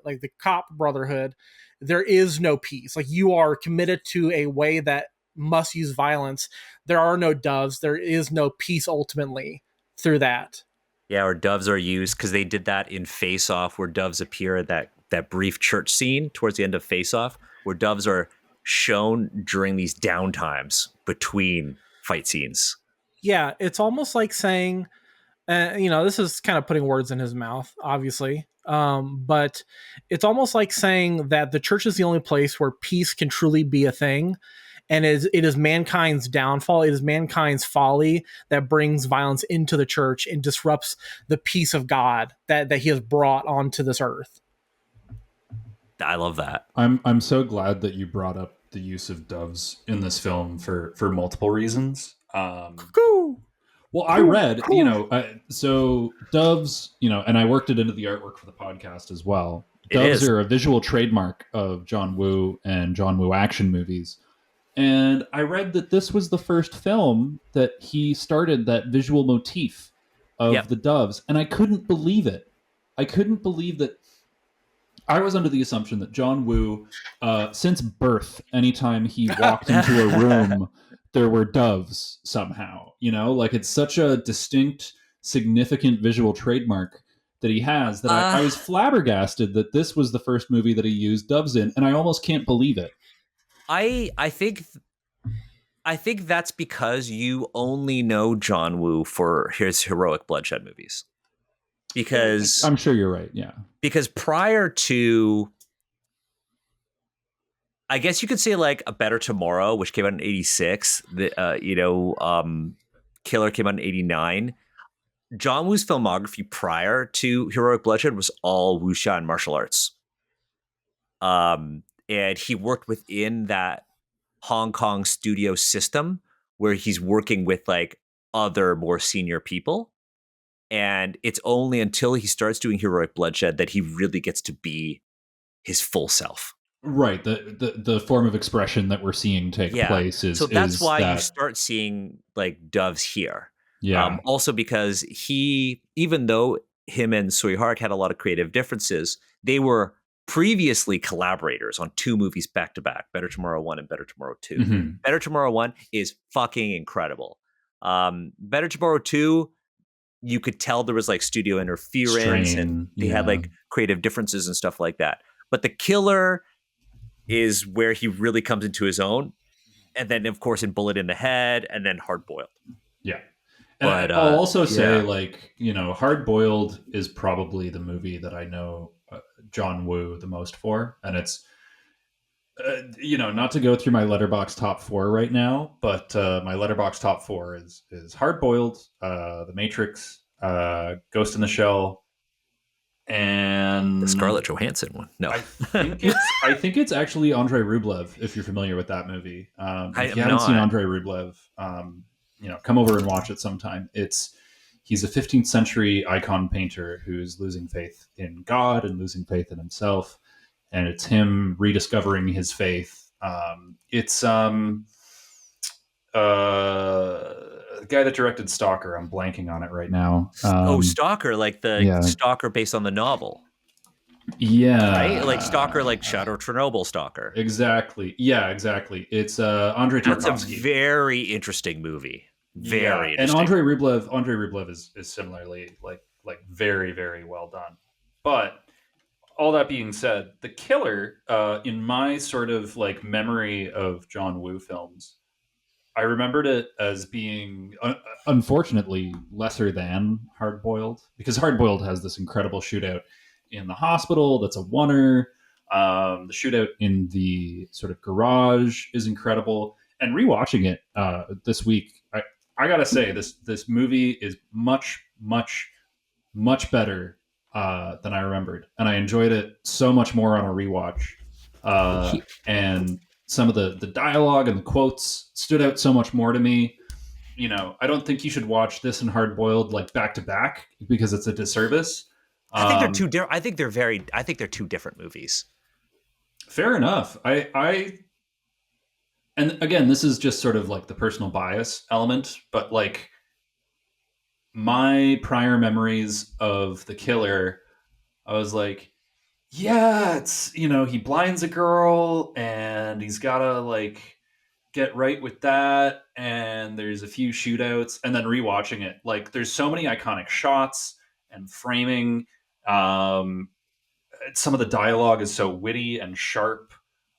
like the cop brotherhood, there is no peace. Like you are committed to a way that must use violence. There are no doves. There is no peace ultimately through that. Yeah, or doves are used because they did that in Face Off, where doves appear at that brief church scene towards the end of Face Off, where doves are shown during these downtimes between fight scenes. Yeah, it's almost like saying, this is kind of putting words in his mouth, obviously. But it's almost like saying that the church is the only place where peace can truly be a thing. And it is mankind's downfall, it is mankind's folly that brings violence into the church and disrupts the peace of God that he has brought onto this earth. I love that. I'm so glad that you brought up the use of doves in this film for multiple reasons. Well, I read, so doves, and I worked it into the artwork for the podcast as well. It Doves is. are a visual trademark of John Woo and John Woo action movies. And I read that this was the first film that he started that visual motif of Yep. the doves. And I couldn't believe it. I couldn't believe that. I was under the assumption that John Woo, since birth, anytime he walked into a room, there were doves somehow. Like it's such a distinct, significant visual trademark that he has that I was flabbergasted that this was the first movie that he used doves in, and I almost can't believe it. I think that's because you only know John Woo for his heroic bloodshed movies. Because I'm sure you're right. Yeah. Because prior to, I guess you could say like A Better Tomorrow, which came out in '86, Killer came out in '89. John Woo's filmography prior to heroic bloodshed was all wuxia and martial arts. And he worked within that Hong Kong studio system where he's working with like other more senior people. And it's only until he starts doing heroic bloodshed that he really gets to be his full self. Right. The form of expression that we're seeing take place is so that's why that you start seeing like doves here. Yeah. Also because even though him and Sui Hark had a lot of creative differences, they were previously collaborators on two movies back to back, Better Tomorrow 1 and Better Tomorrow 2. Mm-hmm. Better Tomorrow 1 is fucking incredible. Better Tomorrow 2, you could tell there was like studio interference and they had like creative differences and stuff like that. But The Killer, is where he really comes into his own. And then, of course, in Bullet in the Head, and then Hard Boiled. Yeah. And But I'll also say, yeah. like, Hard Boiled is probably the movie that I know John Woo the most for. And it's, not to go through my letterbox top 4 right now, but my letterbox top 4 is Hard Boiled, The Matrix, Ghost in the Shell, and The Scarlett Johansson one. No. I think it's actually Andrei Rublev, if you're familiar with that movie. I If you am haven't seen not. Andrei Rublev, come over and watch it sometime. He's a 15th century icon painter who's losing faith in God and losing faith in himself, and it's him rediscovering his faith. It's the guy that directed Stalker. I'm blanking on it right now. Stalker, like the Stalker based on the novel. Yeah. Right? Like Stalker, like Shadow Chernobyl Stalker. Exactly. Yeah, exactly. It's Andrei Tarkovsky. That's a very interesting movie. Very interesting. And Andrei Rublev is similarly like very, very well done. But all that being said, The Killer, in my sort of like memory of John Woo films, I remembered it as being, unfortunately, lesser than Hard Boiled, because Hard Boiled has this incredible shootout in the hospital that's a oneer. The shootout in the sort of garage is incredible. And rewatching it this week, I gotta say this movie is much, much, much better than I remembered, and I enjoyed it so much more on a rewatch. And some of the dialogue and the quotes stood out so much more to me. I don't think you should watch this and Hard Boiled like back to back because it's a disservice. I think they're two different. I think they're two different movies. Fair enough. And again, this is just sort of like the personal bias element, but like my prior memories of The Killer, I was like, yeah, it's, he blinds a girl and he's gotta like get right with that, and there's a few shootouts, and then rewatching it, like there's so many iconic shots and framing. Some of the dialogue is so witty and sharp.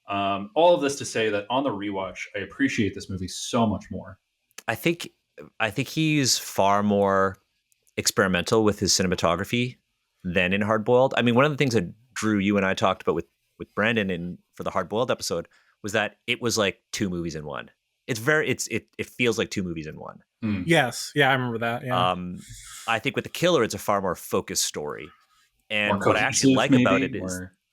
All of this to say that on the rewatch, I appreciate this movie so much more. I think he's far more experimental with his cinematography than in Hard Boiled. I mean, one of the things that Drew, you and I talked about with Brandon for the Hard Boiled episode was that it was like two movies in one. It feels like two movies in one. Mm. Yes, yeah, I remember that. Yeah. I think with The Killer, it's a far more focused story, and More what I actually like maybe, about it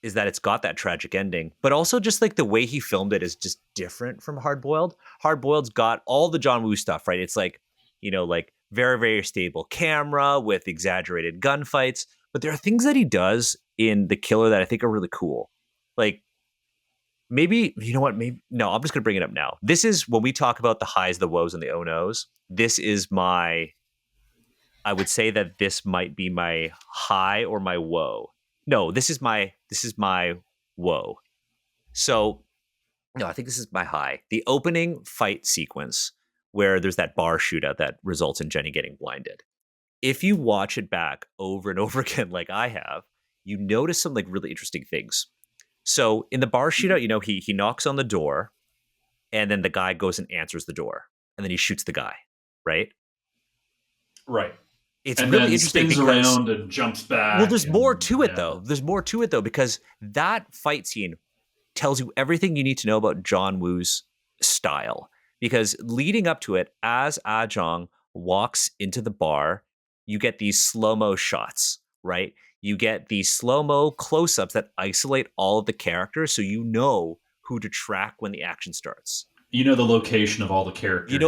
is that it's got that tragic ending, but also just like the way he filmed it is just different from Hard Boiled. Hard Boiled's got all the John Woo stuff, right? It's like, like very, very stable camera with exaggerated gunfights. But there are things that he does in The Killer that I think are really cool. Like, maybe, you know what? Maybe, no, I'm just going to bring it up now. This is when we talk about the highs, the woes, and the oh-no's. I would say that this might be my high or my woe. No, this is my woe. So, no, I think this is my high. The opening fight sequence where there's that bar shootout that results in Jenny getting blinded. If you watch it back over and over again, like I have, you notice some like really interesting things. So in the bar shootout, he knocks on the door, and then the guy goes and answers the door, and then he shoots the guy, right? Right. It's and really then interesting spins around and jumps back. Well, there's more to it though. There's more to it though, because that fight scene tells you everything you need to know about John Woo's style. Because leading up to it, as Ah Jong walks into the bar, you get these slow-mo shots, right? You get these slow-mo close-ups that isolate all of the characters, so you know who to track when the action starts. You know the location of all the characters.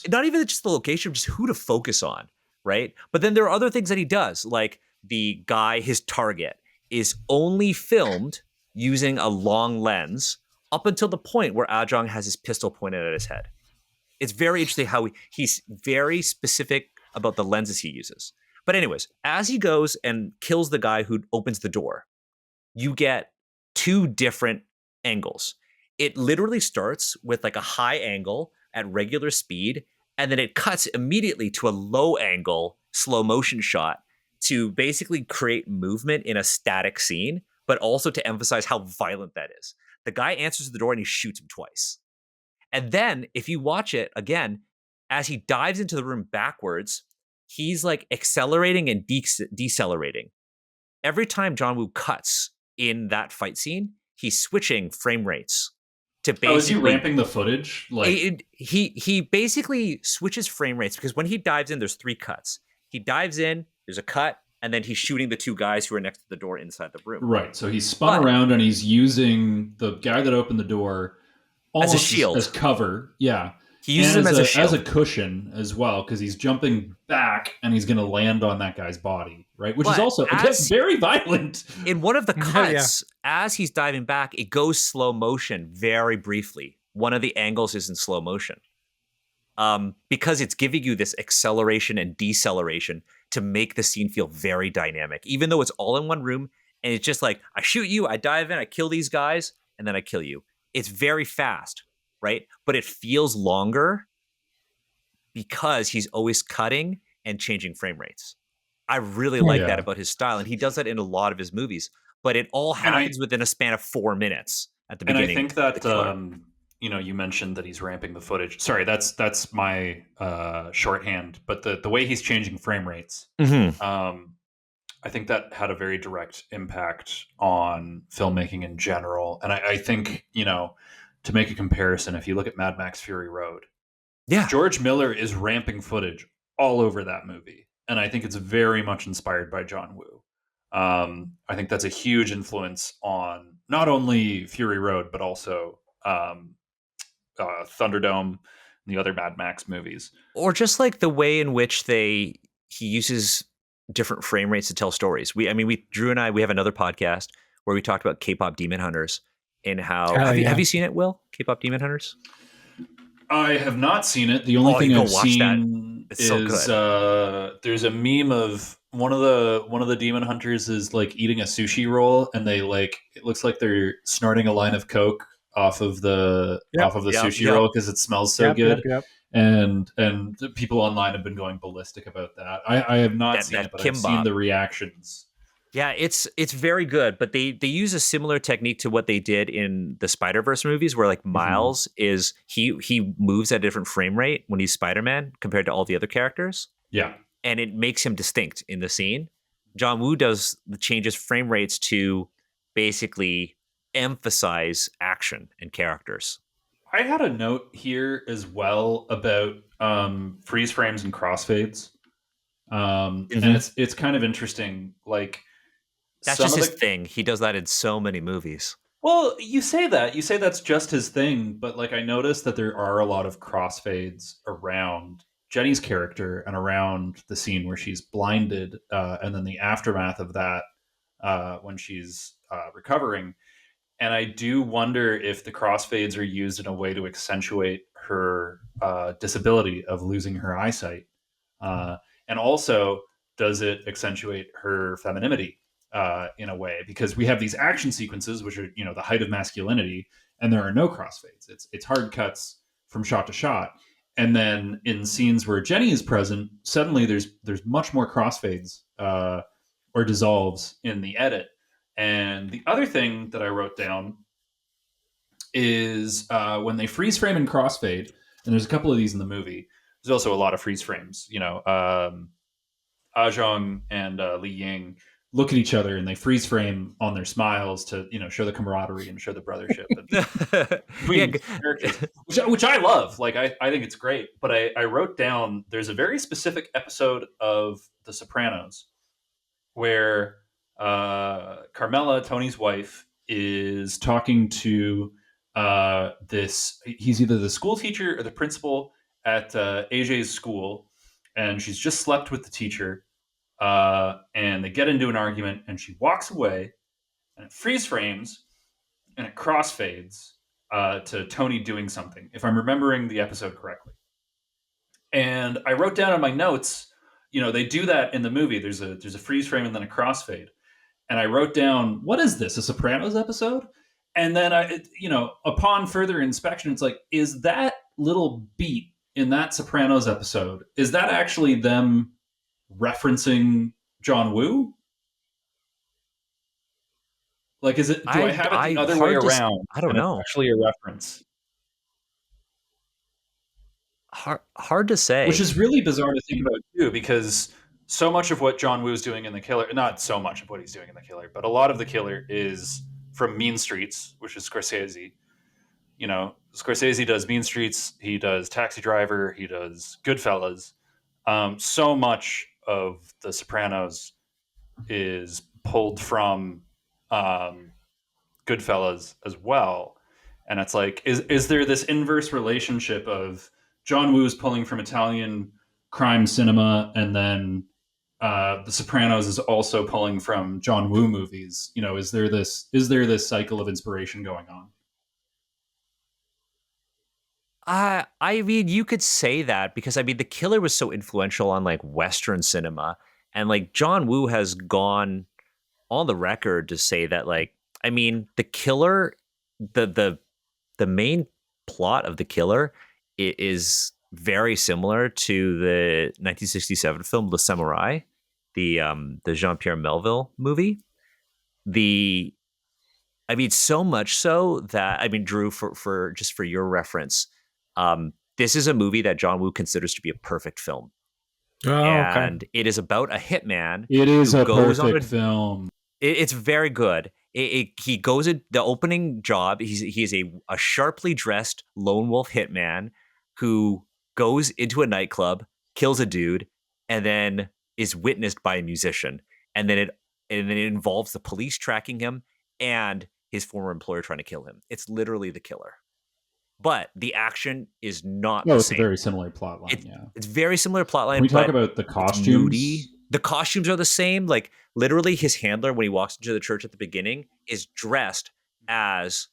Not even just the location, just who to focus on, right? But then there are other things that he does, like the guy, his target, is only filmed using a long lens up until the point where Ah Jong has his pistol pointed at his head. It's very interesting how he's very specific about the lenses he uses. But anyways, as he goes and kills the guy who opens the door, you get two different angles. It literally starts with like a high angle at regular speed, and then it cuts immediately to a low angle slow motion shot to basically create movement in a static scene, but also to emphasize how violent that is. The guy answers the door and he shoots him twice. And then if you watch it again, as he dives into the room backwards, he's like accelerating and decelerating. Every time John Woo cuts in that fight scene, he's switching frame rates to basically. Oh, is he ramping the footage? Like he basically switches frame rates because when he dives in, there's 3 cuts. He dives in, there's a cut, and then he's shooting the 2 guys who are next to the door inside the room. Right. So he's spun around and he's using the guy that opened the door almost as a shield, as cover. Yeah. He uses him as a shield. As a cushion as well, because he's jumping back and he's going to land on that guy's body, right? Which is also very violent. In one of the cuts, as he's diving back, it goes slow motion very briefly. One of the angles is in slow motion. Because it's giving you this acceleration and deceleration to make the scene feel very dynamic, even though it's all in one room and it's just like, I shoot you, I dive in, I kill these guys, and then I kill you. It's very fast, right? But it feels longer because he's always cutting and changing frame rates. I really like that about his style, and he does that in a lot of his movies, but it all happens within a span of 4 minutes at the beginning. And I think that you mentioned that he's ramping the footage. Sorry, that's my shorthand. But the way he's changing frame rates, I think that had a very direct impact on filmmaking in general. And I think, to make a comparison, if you look at Mad Max Fury Road, George Miller is ramping footage all over that movie. And I think it's very much inspired by John Woo. I think that's a huge influence on not only Fury Road, but also Thunderdome and the other Mad Max movies. Or just like the way in which he uses different frame rates to tell stories. Drew and I, we have another podcast where we talked about K-pop Demon Hunters and how have you seen it, Will? K-pop Demon Hunters? I have not seen it. The only thing I've seen is so there's a meme of one of the demon hunters is like eating a sushi roll, and they it looks like they're snorting a line of Coke off of the sushi roll because it smells so good. And the people online have been going ballistic about that. I have not seen it, but I've seen the reactions. Yeah, it's very good, but they use a similar technique to what they did in the Spider-Verse movies, where like Miles is he moves at a different frame rate when he's Spider-Man compared to all the other characters. Yeah, and it makes him distinct in the scene. John Woo changes frame rates to basically emphasize action and characters. I had a note here as well about freeze frames and crossfades, and it's kind of interesting. Like that's just his thing. He does that in so many movies. Well, you say that's just his thing, but like I noticed that there are a lot of crossfades around Jenny's character and around the scene where she's blinded, and then the aftermath of that when she's recovering. And I do wonder if the crossfades are used in a way to accentuate her disability of losing her eyesight. And also, does it accentuate her femininity in a way? Because we have these action sequences, which are, the height of masculinity, and there are no crossfades. It's hard cuts from shot to shot. And then in scenes where Jenny is present, suddenly there's much more crossfades or dissolves in the edit. And the other thing that I wrote down is when they freeze frame and crossfade, and there's a couple of these in the movie, there's also a lot of freeze frames. Ahjong and Li Ying look at each other and they freeze frame on their smiles to, show the camaraderie and show the brothership between characters, which I love. Like, I think it's great. But I wrote down, there's a very specific episode of The Sopranos where Carmela, Tony's wife, is talking to he's either the school teacher or the principal at AJ's school, and she's just slept with the teacher, and they get into an argument, and she walks away, and it freeze frames, and it crossfades to Tony doing something, if I'm remembering the episode correctly. And I wrote down in my notes, they do that in the movie. There's a freeze frame and then a crossfade. And I wrote down, what is this, a Sopranos episode? And then upon further inspection, it's like, is that little beat in that Sopranos episode, is that actually them referencing John Woo? Like, is it? Do I have it the I other way hard to around, I don't and it's know. actually a reference? Hard to Which say. is really bizarre to think about too, because so much of what John Woo's doing in The Killer, not so much of what he's doing in The Killer, but a lot of The Killer is from Mean Streets, which is Scorsese. You know, Scorsese does Mean Streets, he does Taxi Driver, he does Goodfellas. So much of The Sopranos is pulled from um, Goodfellas as well. And it's like, is there this inverse relationship of John Woo's pulling from Italian crime cinema, and then The Sopranos is also pulling from John Woo movies? You know, is there this cycle of inspiration going on? I mean, you could say that because I mean, The Killer was so influential on like Western cinema, and like John Woo has gone on the record to say that like, I mean, The Killer, the the main plot of The Killer is very similar to the 1967 film Le Samouraï, the Jean Pierre Melville movie. The I mean, so much so that I mean, Drew, for just for your reference, this is a movie that John Woo considers to be a perfect film, Oh, okay. and it is about a hitman It who is a goes on a. perfect film. It's very good. He goes in the opening job. He's a sharply dressed lone wolf hitman who goes into a nightclub, kills a dude, and then is witnessed by a musician, and then it involves the police tracking him and his former employer trying to kill him. It's literally The Killer, but the action is not Oh, the it's a same. very similar plot line. It Yeah. it's very similar Can we plotline, talk but about the it's moody. costumes? The costumes are the same. Like literally, his handler when he walks into the church at the beginning is dressed as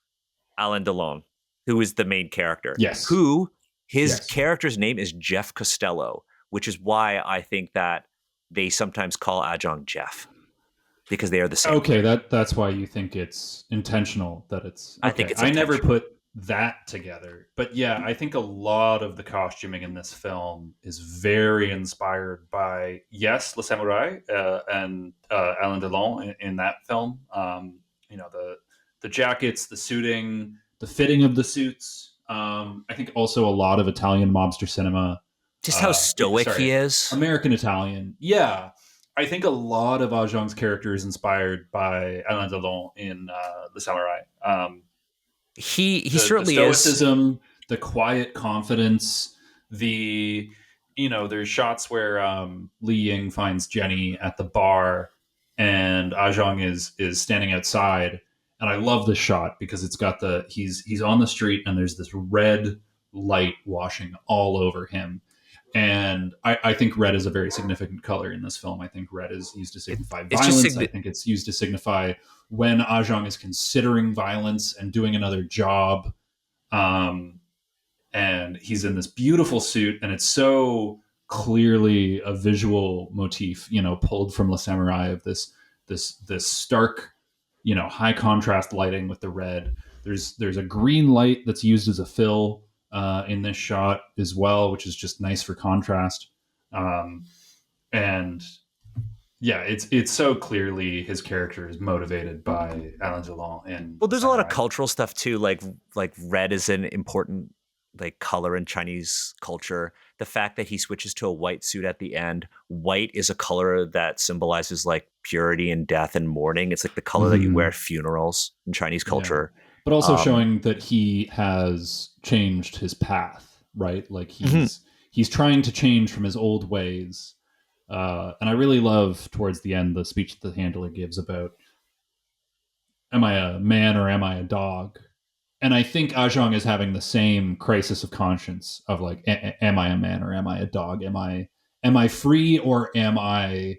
Alain Delon, who is the main character. Yes. Who his Yes. character's name is Jeff Costello, which is why I think that they sometimes call Ajong Jeff because they are the same. Okay, that's why you think it's intentional that it's I think okay. it's I never intentional. put that together. But yeah, I think a lot of the costuming in this film is very inspired by, yes, Le Samouraï and Alain Delon in that film. You know, the jackets, the suiting, the fitting of the suits. I think also a lot of Italian mobster cinema. Just how stoic he Sorry, is. American Italian. Yeah, I think a lot of Ahjong's character is inspired by Alain Delon in The Samurai. He The certainly is. stoicism, the quiet confidence, the there's shots where Li Ying finds Jenny at the bar, and Ahjong is standing outside, and I love this shot because it's got he's on the street and there's this red light washing all over him, and I think red is a very significant color in this film. I think red is used to signify It's just violence. I think it's used to signify when Ahjong is considering violence and doing another job. Um, and he's in this beautiful suit, and it's so clearly a visual motif, pulled from La Samurai, of this stark, high contrast lighting with the red. There's a green light that's used as a fill in this shot as well, which is just nice for contrast. And yeah, it's so clearly his character is motivated by Alain Delon in Well, The there's a lot of Samurai. cultural stuff too. Like red is an important like color in Chinese culture. The fact that he switches to a white suit at the end, white is a color that symbolizes like purity and death and mourning. It's like the color that you wear Mhm. at funerals in Chinese Yeah. culture. But also Um, showing that he has changed his path, right? Like mhm. he's trying to change from his old ways. And I really love towards the end the speech that the handler gives about, am I a man or am I a dog? And I think Ajong is having the same crisis of conscience of like, am I a man or am I a dog? Am I free or am I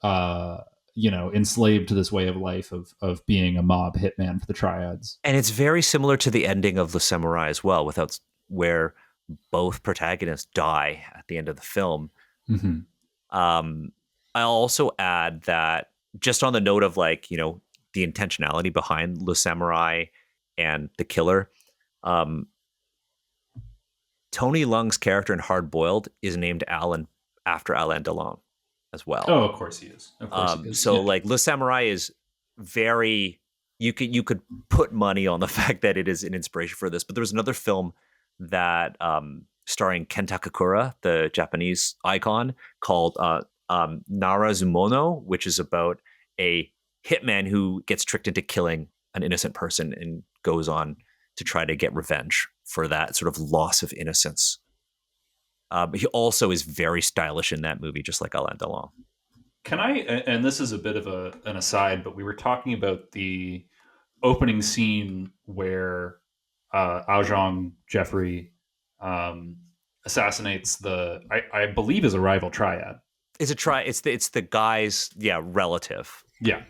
uh, enslaved to this way of life of being a mob hitman for the triads? And it's very similar to the ending of The Samurai as well, without where both protagonists die at the end of the film. Mm-hmm. Um, I'll also add that just on the note of like, the intentionality behind Le Samurai and the killer, um, Tony Lung's character in Hard Boiled is named Alan after Alain Delon as well. Oh, of course he is. Of course he is. So Yeah. like Le Samurai is very you could put money on the fact that it is an inspiration for this. But there was another film that starring Kenta Kakura, the Japanese icon, called Narazumono, which is about a hitman who gets tricked into killing an innocent person and goes on to try to get revenge for that sort of loss of innocence. But he also is very stylish in that movie, just like Alain Delon. Can I? And this is a bit of an aside, but we were talking about the opening scene where Ahjong Jeffrey assassinates I believe is a rival triad. It's the guy's relative. Yeah.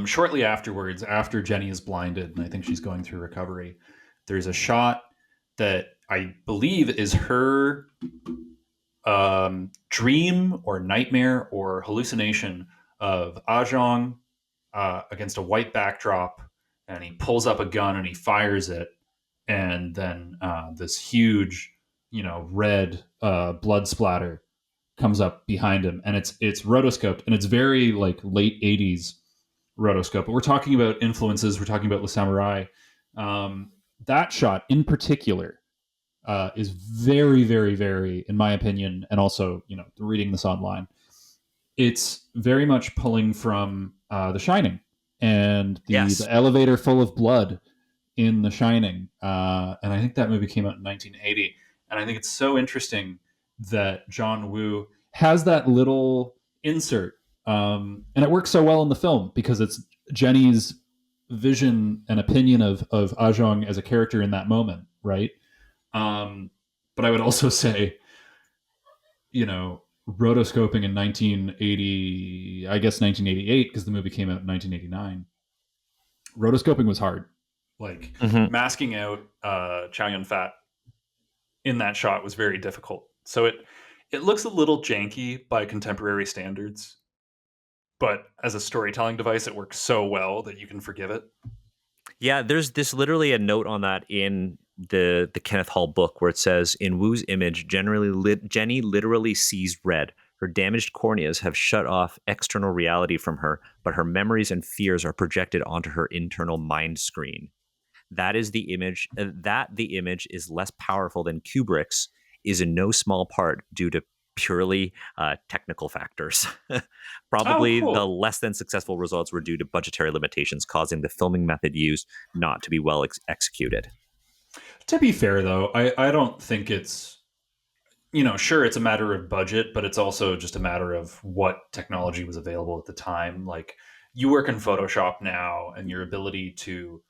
Shortly afterwards, after Jenny is blinded, and I think she's going through recovery, there's a shot that I believe is her dream or nightmare or hallucination of Ahjong against a white backdrop, and he pulls up a gun and he fires it, and then this huge, red blood splatter comes up behind him, and it's rotoscoped, and it's very like late 80s rotoscope. But we're talking about influences. We're talking about Le Samouraï. That shot in particular is very, very, very, in my opinion, and also, reading this online, it's very much pulling from The Shining and Yes. the elevator full of blood in The Shining. And I think that movie came out in 1980. And I think it's so interesting that John Woo has that little insert. And it works so well in the film because it's Jenny's vision and opinion of Ahjong as a character in that moment, right? But I would also say, rotoscoping in 1980, I guess 1988, because the movie came out in 1989. Rotoscoping was hard. Like masking out Chow Yun-fat in that shot was very difficult. So it looks a little janky by contemporary standards, but as a storytelling device, it works so well that you can forgive it. Yeah, there's literally a note on that in the Kenneth Hall book where it says, in Woo's image, Jenny literally sees red. Her damaged corneas have shut off external reality from her, but her memories and fears are projected onto her internal mind screen. That is the image. That the image is less powerful than Kubrick's is in no small part due to purely technical factors. Probably cool. The less than successful results were due to budgetary limitations, causing the filming method used not to be well executed. To be fair, though, I don't think it's, sure, it's a matter of budget, but it's also just a matter of what technology was available at the time. Like, you work in Photoshop now, and your ability to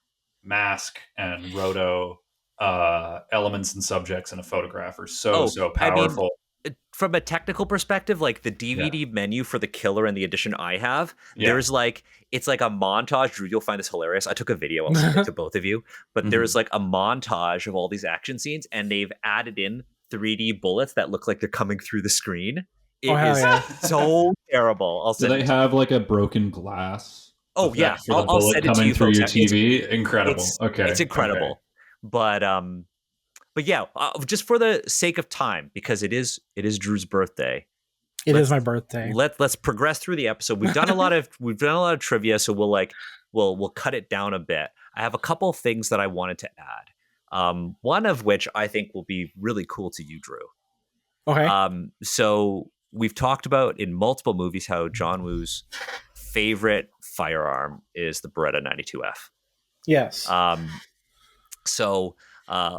mask and roto elements and subjects in a photograph are so powerful. I mean, from a technical perspective, like the DVD menu for The Killer and the edition I have, there's like, it's like a montage. Drew, you'll find this hilarious. I took a video, I'll send it to both of you, but there's like a montage of all these action scenes, and they've added in 3D bullets that look like they're coming through the screen. It is so terrible. Do they have like a broken glass? Oh yeah, I'll send it to you through folks. Your TV. Incredible. It's incredible. Okay. But yeah, just for the sake of time, because it is Drew's birthday. It is my birthday. Let's progress through the episode. We've done a lot of trivia, so we'll cut it down a bit. I have a couple things that I wanted to add. One of which I think will be really cool to you, Drew. Okay. So we've talked about in multiple movies how John Woo's favorite firearm is the Beretta 92F. Yes. So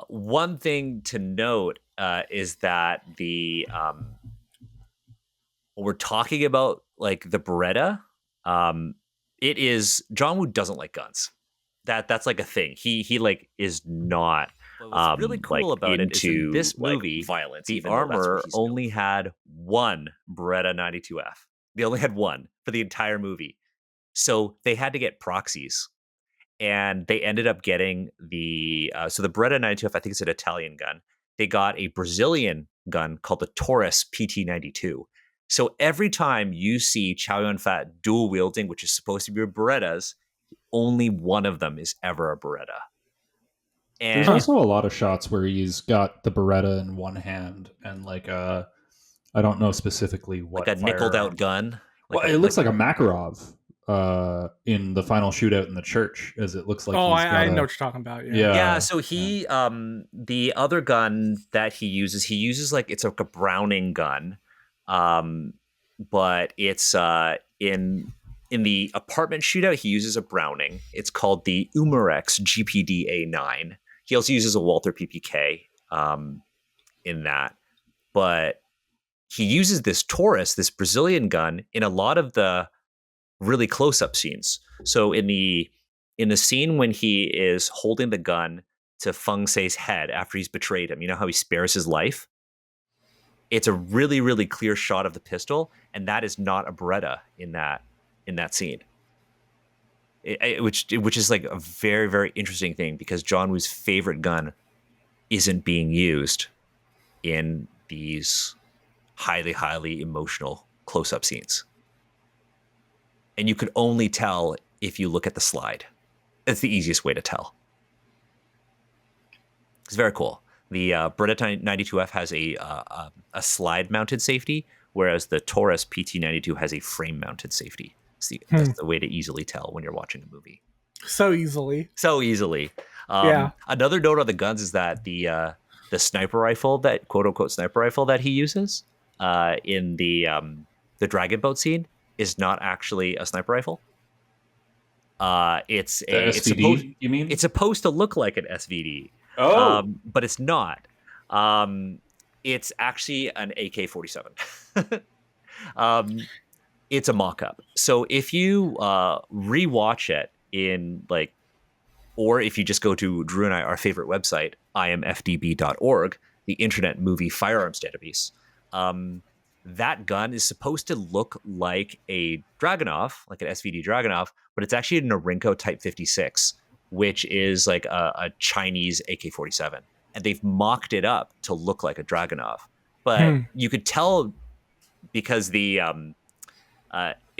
one thing to note is that when we're talking about like the Beretta, it is John Woo doesn't like guns. That's like a thing. He like is not. What's really cool about it is in this movie, violence. The armor only had one Beretta 92F. They only had one for the entire movie, so they had to get proxies. And they ended up getting the Beretta 92F, I think it's an Italian gun. They got a Brazilian gun called the Taurus PT92. So every time you see Chow Yun-fat dual wielding, which is supposed to be Berettas, only one of them is ever a Beretta. And there's also a lot of shots where he's got the Beretta in one hand and like I don't know specifically what, like a nickeled out gun. It looks like a Makarov. in the final shootout in the church, as it looks like Oh, he's got I know a what you're talking about. Yeah. Yeah, so he the other gun that he uses like it's like a Browning gun. Um but it's in the apartment shootout he uses a Browning. It's called the Umarex GPD-A9. He also uses a Walther PPK in that. But he uses this Taurus, this Brazilian gun in a lot of the really close-up scenes. So in the scene when he is holding the gun to Feng Sei's head after he's betrayed him, you know how he spares his life? It's a really, really clear shot of the pistol, and that is not a Beretta in that scene. Which is like a very, very interesting thing because John Woo's favorite gun isn't being used in these highly, highly emotional close-up scenes. And you could only tell if you look at the slide. It's the easiest way to tell. It's very cool. The Beretta 92F has a slide-mounted safety, whereas the Taurus PT92 has a frame-mounted safety. That's the way to easily tell when you're watching a movie. So easily. So easily. Yeah. Another note on the guns is that the sniper rifle, that quote-unquote sniper rifle that he uses in the dragon boat scene is not actually a sniper rifle. It's The SVD, you mean? It's supposed to look like an SVD. Oh, But it's not. It's actually an AK-47. It's a mock-up. So if you rewatch it in like, or if you just go to Drew and I, our favorite website, imfdb.org, the Internet Movie Firearms Database, that gun is supposed to look like a Dragunov, like an SVD Dragunov, but it's actually a Norinco Type 56, which is like a Chinese AK-47. And they've mocked it up to look like a Dragunov. But you could tell because it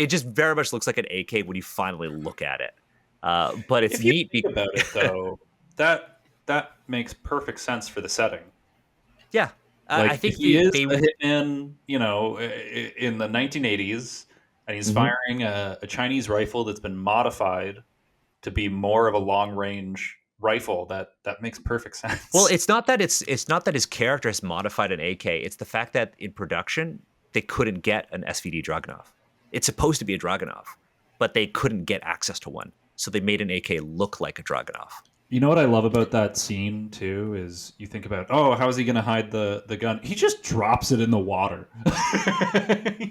just very much looks like an AK when you finally look at it. But it's if you neat think about it, though, that makes perfect sense for the setting. Yeah. Like, I think if he is a hitman, you know, in the 1980s, and he's firing a Chinese rifle that's been modified to be more of a long range rifle, that makes perfect sense. Well, it's not that his character has modified an AK. It's the fact that in production they couldn't get an SVD Dragunov. It's supposed to be a Dragunov, but they couldn't get access to one, so they made an AK look like a Dragunov. You know what I love about that scene too is you think about, oh, how is he going to hide the gun? He just drops it in the water.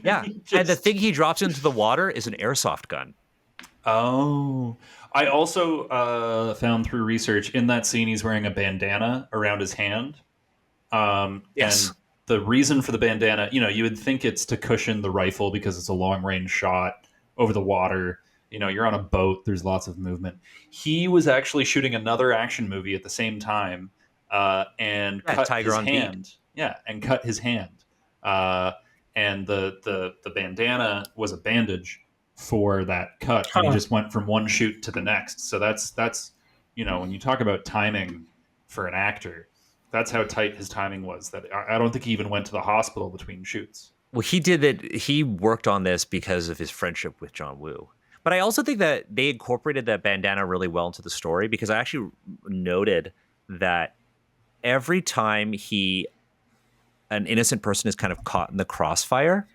Yeah, and the thing he drops into the water is an airsoft gun. Oh, I also found through research in that scene he's wearing a bandana around his hand. Yes. And the reason for the bandana, you know, you would think it's to cushion the rifle because it's a long range shot over the water. You know, you're on a boat, there's lots of movement. He was actually shooting another action movie at the same time and cut Tiger his on hand. Beat. Yeah, and cut his hand. And the bandana was a bandage for that cut. And he just went from one shoot to the next. So that's you know, when you talk about timing for an actor, that's how tight his timing was. That I don't think he even went to the hospital between shoots. Well, he did that. He worked on this because of his friendship with John Woo. But I also think that they incorporated that bandana really well into the story because I actually noted that every time an innocent person is kind of caught in the crossfire,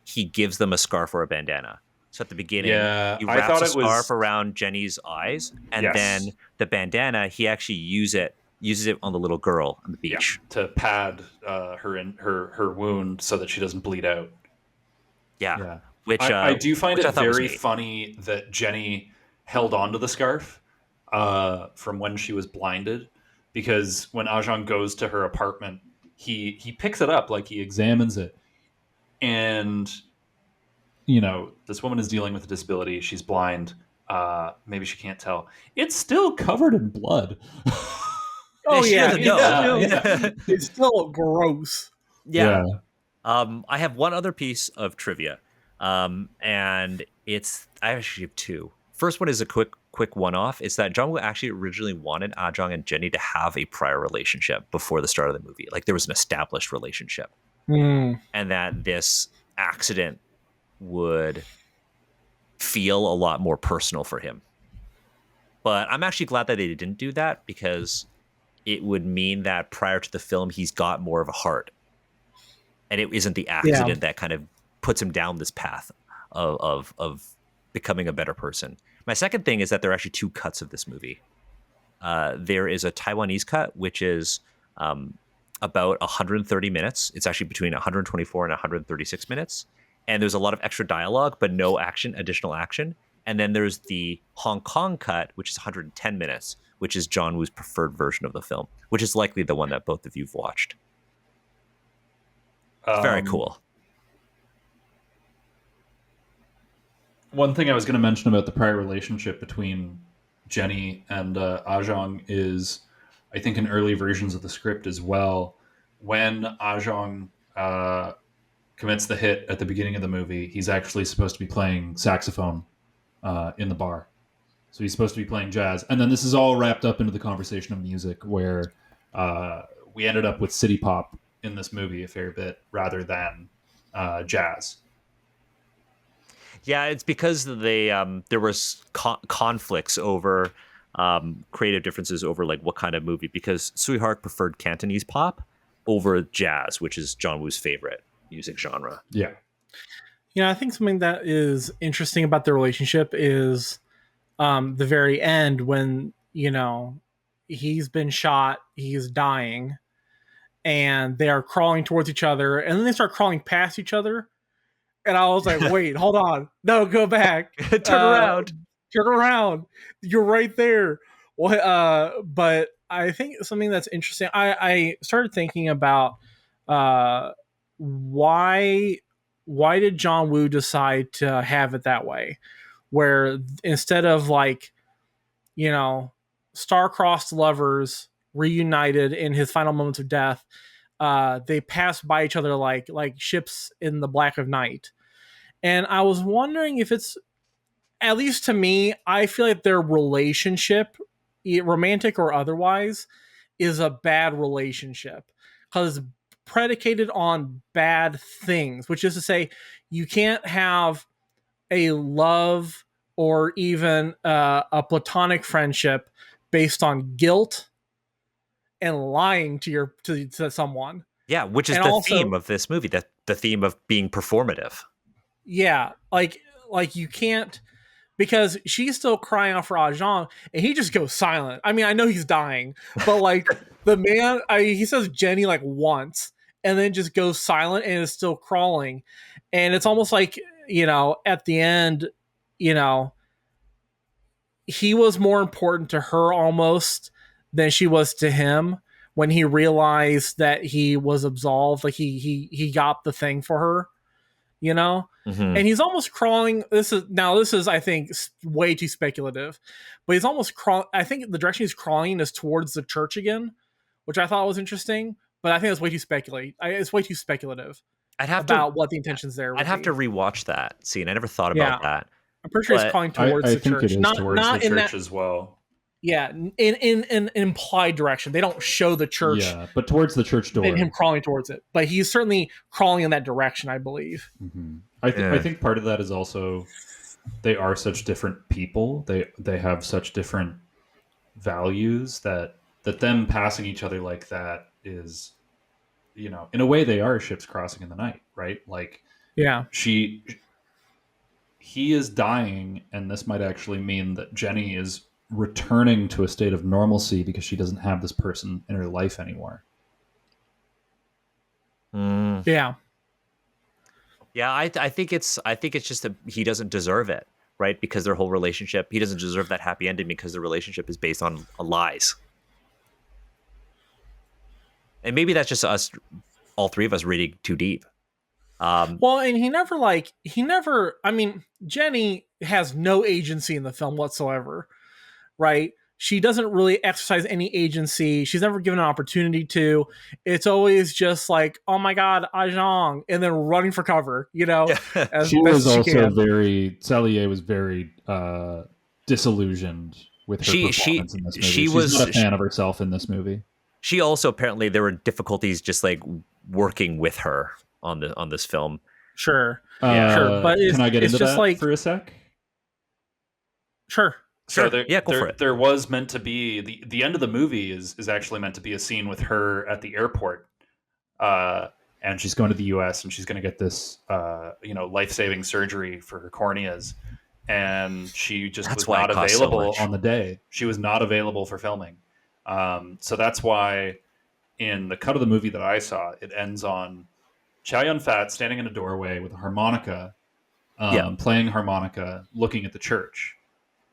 he gives them a scarf or a bandana. So at the beginning, Yeah, he I wraps thought a it was- scarf around Jenny's eyes, and Yes. then the bandana, he actually uses it on the little girl on the beach. Yeah, to pad her wound so that she doesn't bleed out. Yeah. I do find it very neat. funny that Jenny held onto the scarf from when she was blinded, because when Ajahn goes to her apartment, he picks it up, like he examines it, and you know, this woman is dealing with a disability. She's blind. Maybe she can't tell. It's still covered in blood. Oh She yeah, doesn't know. it's still gross. Yeah. I have one other piece of trivia, and I actually have two. First one is a quick one-off. Is that John Woo actually originally wanted Ajahn and Jenny to have a prior relationship before the start of the movie. Like there was an established relationship, and that this accident would feel a lot more personal for him. But I'm actually glad that they didn't do that, because it would mean that prior to the film, he's got more of a heart. And it isn't the accident that kind of puts him down this path of becoming a better person. My second thing is that there are actually two cuts of this movie. There is a Taiwanese cut, which is about 130 minutes. It's actually between 124 and 136 minutes. And there's a lot of extra dialogue, but no additional action. And then there's the Hong Kong cut, which is 110 minutes, which is John Woo's preferred version of the film, which is likely the one that both of you've watched. It's very cool. One thing I was going to mention about the prior relationship between Jenny and Ahjong is, I think in early versions of the script as well, when Ahjong commits the hit at the beginning of the movie, he's actually supposed to be playing saxophone in the bar. So he's supposed to be playing jazz. And then this is all wrapped up into the conversation of music, where we ended up with city pop in this movie a fair bit rather than jazz. Yeah, it's because there was conflicts over creative differences over like what kind of movie, because Sui Hark preferred Cantonese pop over jazz, which is John Woo's favorite music genre. Yeah. I think something that is interesting about the relationship is the very end when, he's been shot, he's dying, and they are crawling towards each other, and then they start crawling past each other. And I was like, wait, hold on. No, go back. Turn around. Turn around. You're right there. But I think something that's interesting, I started thinking about why did John Woo decide to have it that way? Where instead of star-crossed lovers reunited in his final moments of death, they pass by each other like ships in the black of night. And I was wondering if it's, at least to me, I feel like their relationship, romantic or otherwise, is a bad relationship because predicated on bad things, which is to say you can't have a love or even a platonic friendship based on guilt and lying to someone. Yeah, which is the theme of this movie, the theme of being performative. Yeah, like you can't, because she's still crying out for Ahjong, and he just goes silent. I mean, I know he's dying, but the man, he says Jenny once, and then just goes silent and is still crawling, and it's almost like at the end, he was more important to her almost than she was to him when he realized that he was absolved. Like he got the thing for her. And he's almost crawling. This is I think way too speculative, but he's almost crawling. I think the direction he's crawling is towards the church again, which I thought was interesting, but I think it's way too speculative. What the intentions there would I'd have be. to rewatch that scene. I never thought about that. I'm pretty sure he's crawling towards the church. I think it is towards the church as well. Yeah, in an implied direction. They don't show the church. Yeah, but towards the church door. And him crawling towards it. But he's certainly crawling in that direction, I believe. Mm-hmm. I think part of that is also they are such different people. They have such different values that them passing each other like that is, in a way they are ships crossing in the night, right? Yeah. He is dying, and this might actually mean that Jenny is returning to a state of normalcy because she doesn't have this person in her life anymore. Yeah. Yeah, I think it's just that he doesn't deserve it, right? Because their whole relationship, he doesn't deserve that happy ending because the relationship is based on lies. And maybe that's just us, all three of us, reading too deep. Well, and I mean, Jenny has no agency in the film whatsoever, right? She doesn't really exercise any agency. She's never given an opportunity to. It's always just like, oh my God, Ahjong, and then running for cover, as she was also Salier was very disillusioned with her performance in this movie. She's not a fan of herself in this movie. She also, apparently, there were difficulties just working with her on this film. Sure. Sure. But can I get into that just for a sec? Sure. Sure. So Yeah, go for it. there was meant to be the end of the movie is actually meant to be a scene with her at the airport, and she's going to the U.S. and she's going to get this life-saving surgery for her corneas, and she just That's was why it not costs so available much. on the day. She was not available for filming, so that's why in the cut of the movie that I saw, it ends on Chow Yun-fat standing in a doorway with a harmonica, Yeah. playing harmonica, looking at the church.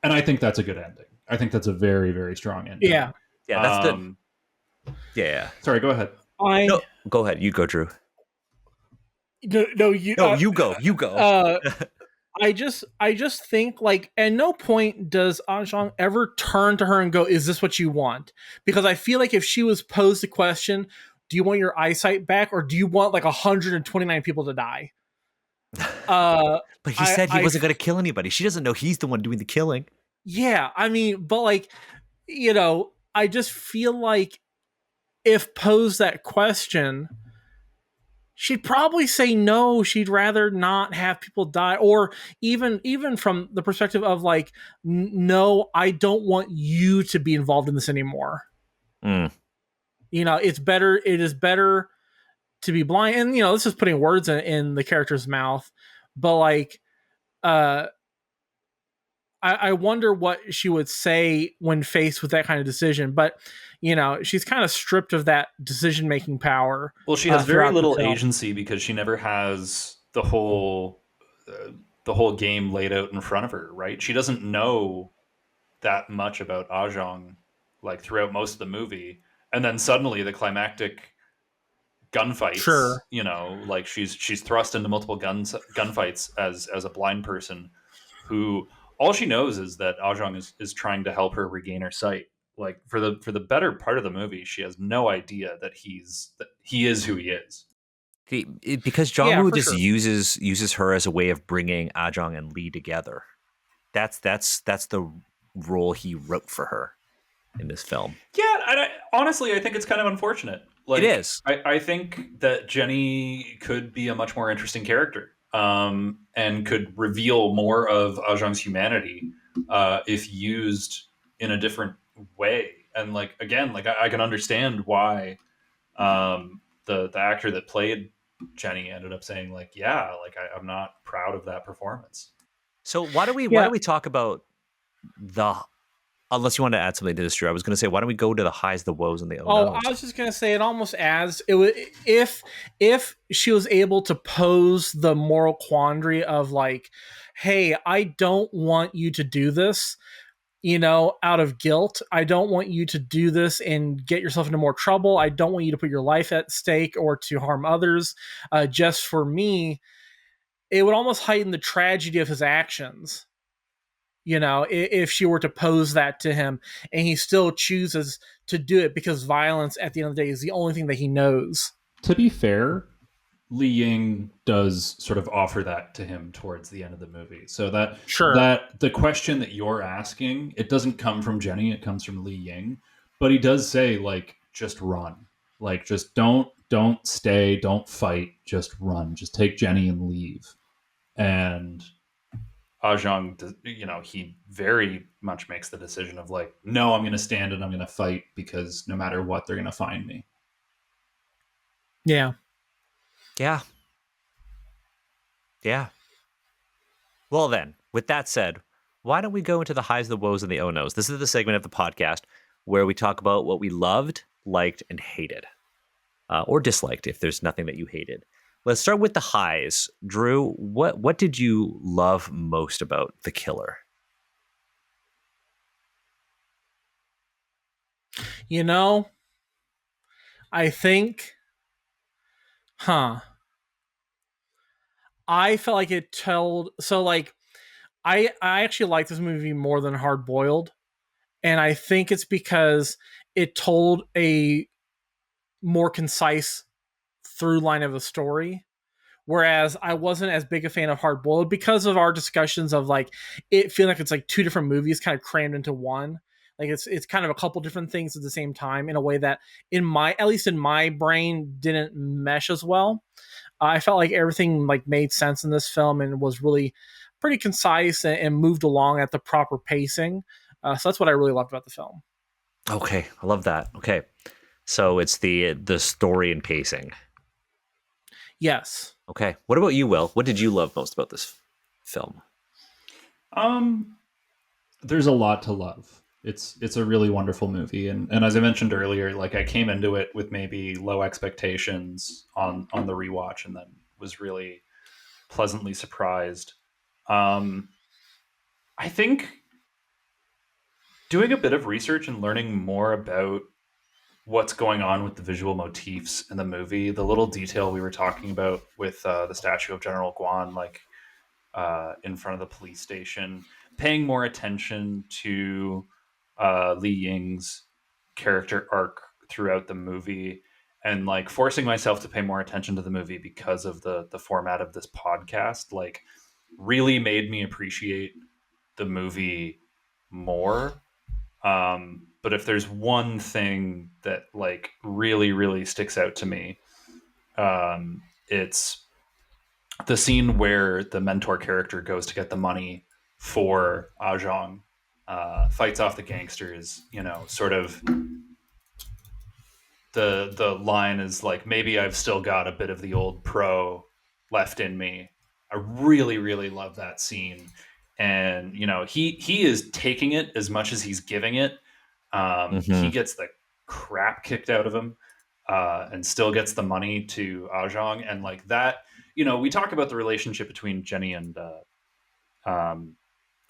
And I think that's a good ending. I think that's a very, very strong ending. Yeah. Yeah, that's the Yeah. Sorry, go ahead. No, go ahead. You go, Drew. No, you. No, you go. You go. I just think like at no point does Ajong ever turn to her and go, "Is this what you want?" Because I feel like if she was posed the question, "Do you want your eyesight back, or do you want like 129 people to die?" But he said he I wasn't going to kill anybody. She doesn't know he's the one doing the killing. Yeah, I mean, but like, I just feel like if posed that question, she'd probably say no. She'd rather not have people die, or even from the perspective of like, no, I don't want you to be involved in this anymore. Mm. It's better. It is better to be blind. And this is putting words in the character's mouth, but like, I wonder what she would say when faced with that kind of decision. But she's kind of stripped of that decision-making power. Well, she has very throughout the little film. agency because she never has the whole game laid out in front of her, right? She doesn't know that much about Ajong like throughout most of the movie, and then suddenly the climactic gunfights. Sure. Like she's thrust into multiple gunfights as a blind person who all she knows is that Ajong is trying to help her regain her sight. Like for the better part of the movie, she has no idea that he is who he is. Because Jong-woo just uses her as a way of bringing Ajong and Lee together. That's the role he wrote for her in this film. Yeah, honestly, I think it's kind of unfortunate. Like, it is. I think that Jenny could be a much more interesting character, and could reveal more of Ajong's humanity if used in a different way. And like again, like I can understand why the actor that played Jenny ended up saying like, yeah, like I'm not proud of that performance. So why don't we talk about unless you want to add something to this, Drew? I was going to say, why don't we go to the highs, the woes, and the oh-no's? I was just going to say it almost as it was if she was able to pose the moral quandary of like, hey, I don't want you to do this, out of guilt. I don't want you to do this and get yourself into more trouble. I don't want you to put your life at stake or to harm others just for me. It would almost heighten the tragedy of his actions. If she were to pose that to him and he still chooses to do it because violence at the end of the day is the only thing that he knows. To be fair, Li Ying does sort of offer that to him towards the end of the movie. So that the question that you're asking, it doesn't come from Jenny, it comes from Li Ying. But he does say, like, just run. Like, just don't stay, don't fight, just run. Just take Jenny and leave. And Ajong, he very much makes the decision of like, no, I'm going to stand and I'm going to fight because no matter what, they're going to find me. Yeah. Yeah. Yeah. Well then, with that said, why don't we go into the highs, the woes, and the oh-nos? This is the segment of the podcast where we talk about what we loved, liked, and hated. Or disliked if there's nothing that you hated. Let's start with the highs. Drew, what did you love most about The Killer? I think, I felt like it told, so like, I actually like this movie more than Hard Boiled. And I think it's because it told a more concise through line of a story. Whereas I wasn't as big a fan of Hard Boiled because of our discussions of like it feeling like it's like two different movies kind of crammed into one. Like it's kind of a couple different things at the same time in a way that at least in my brain didn't mesh as well. I felt like everything like made sense in this film and was really pretty concise and moved along at the proper pacing. So that's what I really loved about the film. Okay, I love that. Okay, so it's the story and pacing. Yes. Okay, what about you, Will? What did you love most about this film? Um, there's a lot to love. It's a really wonderful movie, and as I mentioned earlier, like I came into it with maybe low expectations on the rewatch, and then was really pleasantly surprised. Um, I think doing a bit of research and learning more about what's going on with the visual motifs in the movie, the little detail we were talking about with the statue of General Guan, like in front of the police station, paying more attention to Li Ying's character arc throughout the movie, and like forcing myself to pay more attention to the movie because of the format of this podcast, like really made me appreciate the movie more. But if there's one thing that like really, really sticks out to me, it's the scene where the mentor character goes to get the money for Ajong, fights off the gangsters. You know, sort of the line is like, maybe I've still got a bit of the old pro left in me. I really, really love that scene, and you know, he is taking it as much as he's giving it. He Hmm. gets the crap kicked out of him, and still gets the money to Ajong, and like that. You know, we talk about the relationship between Jenny and um,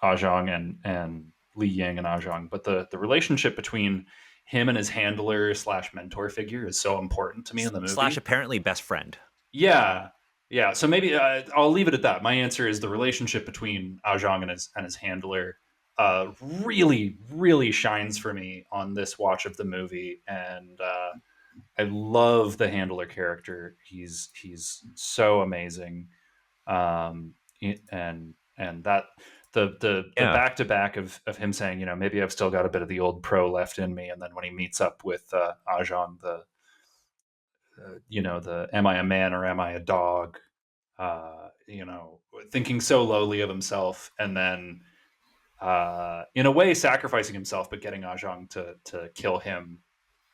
Ajong and Li Ying and Ajong, but the relationship between him and his handler slash mentor figure is so important to me in the Slash movie. apparently best friend. Yeah, yeah. So maybe I'll leave it at that. My answer is the relationship between Ajong and his handler really, really shines for me on this watch of the movie, and I love the handler character. He's so amazing, and that the Yeah. back to back of him saying, you know, maybe I've still got a bit of the old pro left in me, and then when he meets up with Ajong, the you know, the am I a man or am I a dog? You know, thinking so lowly of himself, and then in a way sacrificing himself, but getting Ajong to kill him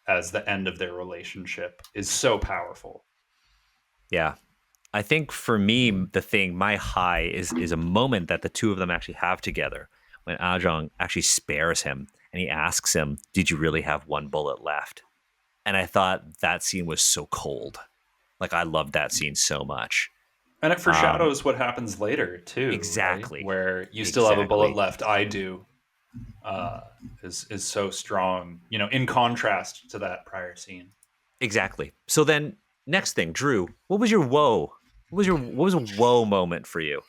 as the end of their relationship is so powerful. Yeah. I think for me, the thing, my high is a moment that the two of them actually have together when Ajong actually spares him and he asks him, "Did you really have one bullet left?" And I thought that scene was so cold. Like I loved that scene so much. And it Um, foreshadows what happens later too, right? exactly, Where you still have a bullet exactly, left. I do. Uh, is so strong. You know, in contrast to that prior scene. exactly. So then, next thing, Drew, what was your whoa? What was a whoa moment for you?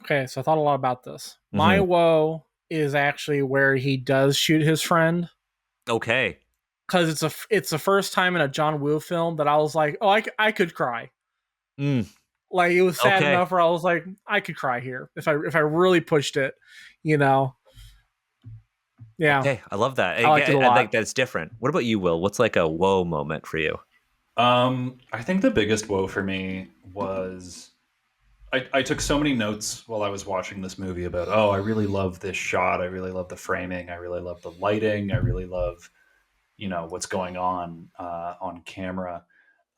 Okay, so I thought a lot about this. My Hmm. woe is actually where he does shoot his friend, Okay. because it's the first time in a John Woo film that I was like, oh, I could cry. Mm, Like it was sad okay. enough where I was like, I could cry here if I really pushed it, you know. Yeah, Okay. I love that. I liked it a I like lot. that it's different. What about you, Will? What's like a whoa moment for you? I think the biggest woe for me was I took so many notes while I was watching this movie about, oh, I really love this shot. I really love the framing. I really love the lighting. I really love, you know, what's going on camera.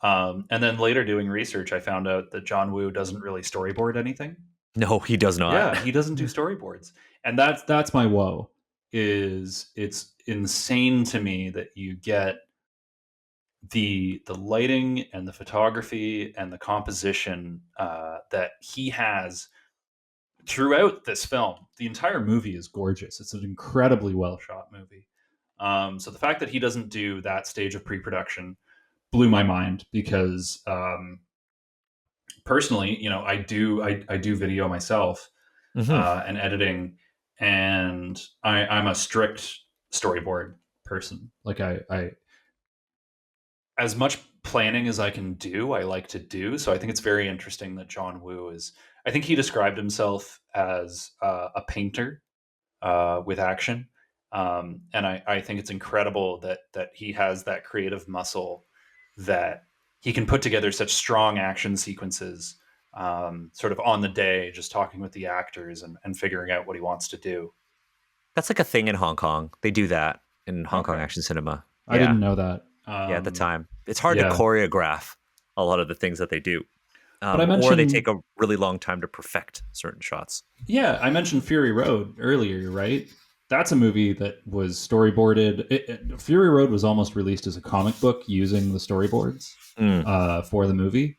And then later doing research, I found out that John Woo doesn't really storyboard anything. No, he does not. Yeah, he doesn't do storyboards, and that's my woe. Is it's insane to me that you get the lighting and the photography and the composition that he has throughout this film. The entire movie is gorgeous. It's an incredibly well shot movie. So the fact that he doesn't do that stage of pre-production blew my mind because personally, you know, I do video myself Hmm. and editing, and I'm a strict storyboard person. Like I as much planning as I can do, I like to do. So I think it's very interesting that John Woo is. I think he described himself as a painter with action, and I think it's incredible that he has that creative muscle, that he can put together such strong action sequences sort of on the day, just talking with the actors and figuring out what he wants to do. That's like a thing in Hong Kong. They do that in Hong Kong Okay. action cinema. I Yeah. didn't know that. Yeah, at the time. It's hard to Yeah. choreograph a lot of the things that they do. But I Or they mentioned, take a really long time to perfect certain shots. yeah, I mentioned Fury Road earlier, right? That's a movie that was storyboarded. Fury Road was almost released as a comic book using the storyboards Mm. for the movie.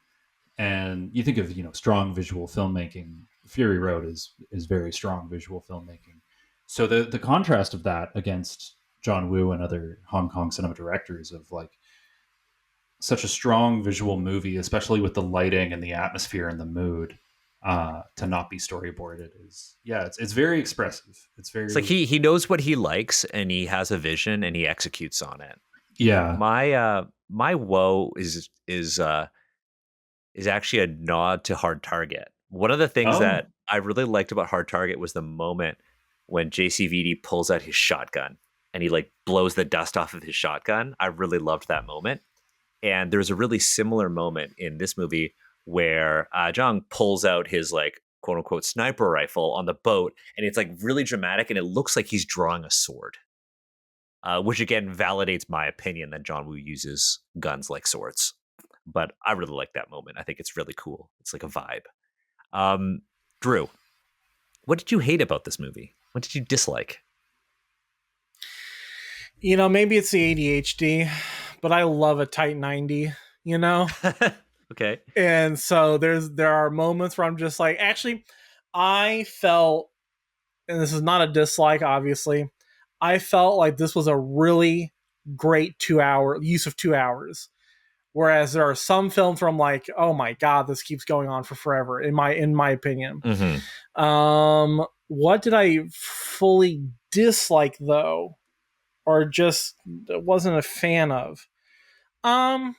And you think of strong visual filmmaking. Fury Road is very strong visual filmmaking. So the contrast of that against John Woo and other Hong Kong cinema directors of like such a strong visual movie, especially with the lighting and the atmosphere and the mood, to not be storyboarded is, yeah, it's very expressive. It's It's like very, he knows what he likes and he has a vision and he executes on it. yeah. My woe is actually a nod to Hard Target. One of the things Oh, that I really liked about Hard Target was the moment when JCVD pulls out his shotgun and he like blows the dust off of his shotgun. I really loved that moment. And there's a really similar moment in this movie where Jung pulls out his like quote unquote sniper rifle on the boat, and it's like really dramatic, and it looks like he's drawing a sword, which again validates my opinion that John Woo uses guns like swords. But I really like that moment. I think it's really cool. It's like a vibe. Um, Drew, what did you hate about this movie? What did you dislike? Maybe it's the ADHD, but I love a tight 90, Okay. And so there are moments where I'm just like, actually, I felt, and this is not a dislike, obviously, I felt like this was a really great 2 hour use of 2 hours. Whereas there are some films where I'm like, oh my god, this keeps going on for forever, in my opinion. Mm-hmm. What did I fully dislike though? Or just wasn't a fan of? Um,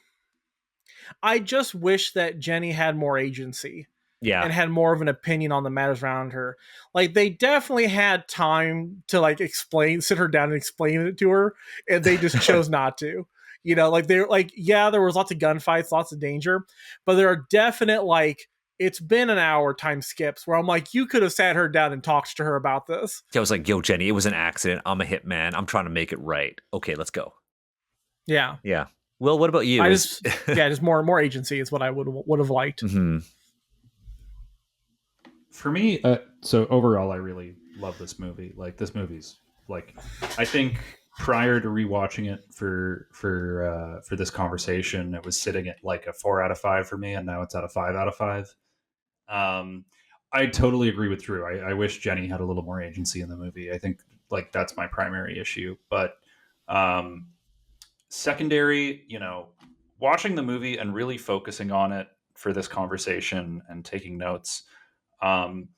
I just wish that Jenny had more agency Yeah. and had more of an opinion on the matters around her. Like they definitely had time to like sit her down and explain it to her, and they just chose not to. Like they're like, yeah, there was lots of gunfights, lots of danger, but there are definite like it's been an hour time skips where I'm like, you could have sat her down and talked to her about this. I was like, yo, Jenny, it was an accident. I'm a hitman. I'm trying to make it right. Okay, let's go. Yeah. Yeah. Well, what about you? I just just more agency is what I would have liked. Mm-hmm. for me, so overall, I really love this movie. Like this movie's like, I think prior to rewatching it for this conversation, it was sitting at like a 4 out of 5 for me, and now it's at a 5 out of 5. Um, I totally agree with Drew. I wish Jenny had a little more agency in the movie. I think like that's my primary issue, but um, secondary, watching the movie and really focusing on it for this conversation and taking notes. Um,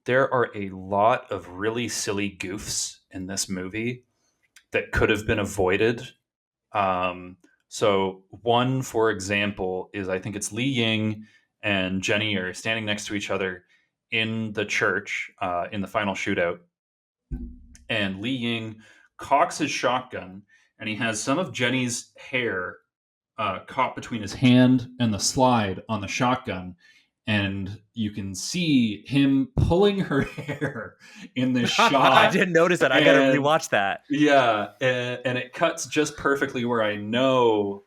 there are a lot of really silly goofs in this movie that could have been avoided. So one, for example, is I think it's Li Ying and Jenny are standing next to each other in the church in the final shootout, and Li Ying cocks his shotgun, and he has some of Jenny's hair caught between his hand and the slide on the shotgun, and you can see him pulling her hair in this I shot. didn't notice that. I got to And rewatch that. yeah, and it cuts just perfectly where I know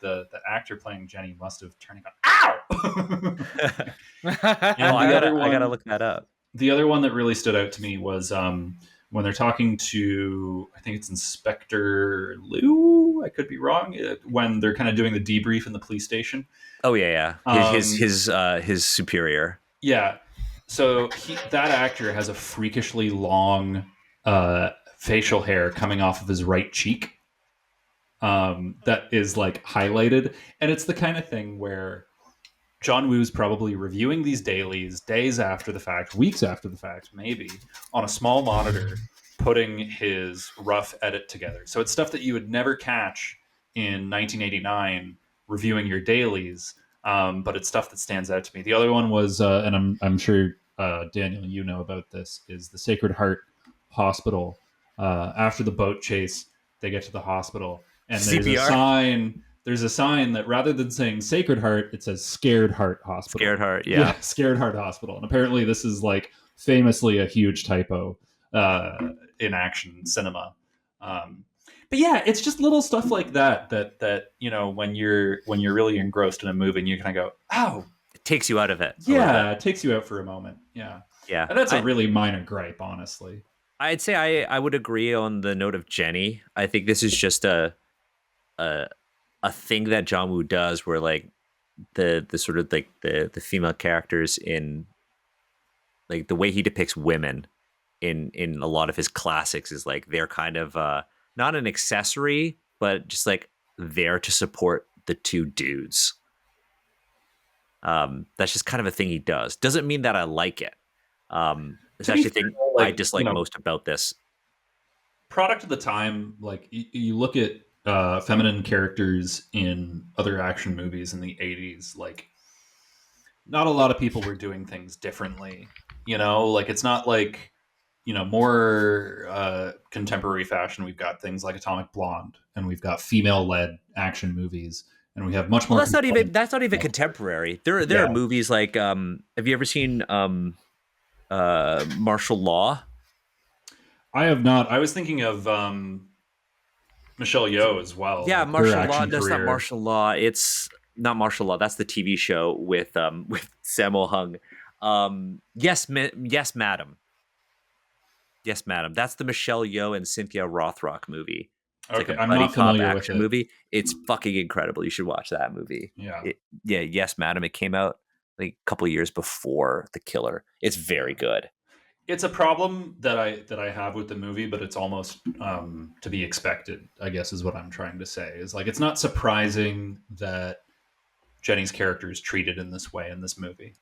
the actor playing Jenny must have turned and gone, ow. And I the gotta other I gotta one, look that up. the other one that really stood out to me was when they're talking to, I think it's Inspector Lou. I could be wrong. When they're kind of doing the debrief in the police station. Oh yeah. His superior. Yeah. So that actor has a freakishly long facial hair coming off of his right cheek that is like highlighted. And it's the kind of thing where John Woo's probably reviewing these dailies days after the fact, weeks after the fact, maybe, on a small monitor, putting his rough edit together. So it's stuff that you would never catch in 1989 reviewing your dailies, but it's stuff that stands out to me. The other one was, and I'm sure Daniel, you know about this, is the Sacred Heart Hospital. After the boat chase, they get to the hospital, and there's a CPR. sign there's a sign that rather than saying Sacred Heart, it says Scared Heart Hospital. Scared Heart, yeah. Scared Heart Hospital. And apparently this is like famously a huge typo in action cinema. But yeah, it's just little stuff like that you know, when you're really engrossed in a movie and you kind of go, oh, It takes you out of it. yeah, it takes you out for a moment. Yeah. Yeah. And that's a really minor gripe, honestly. I'd say I would agree on the note of Jenny. I think this is just a thing that John Woo does where like the sort of like the female characters in like the way he depicts women in a lot of his classics is like they're kind of not an accessory, but just like there to support the two dudes. That's just kind of a thing he does. Doesn't mean that I like it. It's actually a thing I dislike most about this. Product of the time, like you look at feminine characters in other action movies in the 80s, like not a lot of people were doing things differently. You know, like it's not like, you know, more contemporary fashion. We've got things like Atomic Blonde, and we've got female-led action movies, and we have much more. Well, that's not even contemporary. There are movies like have you ever seen Martial Law? I have not. I was thinking of Michelle Yeoh as well. Yeah, like Martial Law. That's not Martial Law. It's not Martial Law. That's the TV show with Sammo Hung. Yes, madam. Yes, madam. That's the Michelle Yeoh and Cynthia Rothrock movie. It's okay, like a I'm buddy not cop familiar action with it. movie. It's fucking incredible. You should watch that movie. Yeah. Yes, madam. It came out like a couple years before The Killer. It's very good. It's a problem that I have with the movie, but it's almost to be expected, I guess is what I'm trying to say. Is like it's not surprising that Jenny's character is treated in this way in this movie.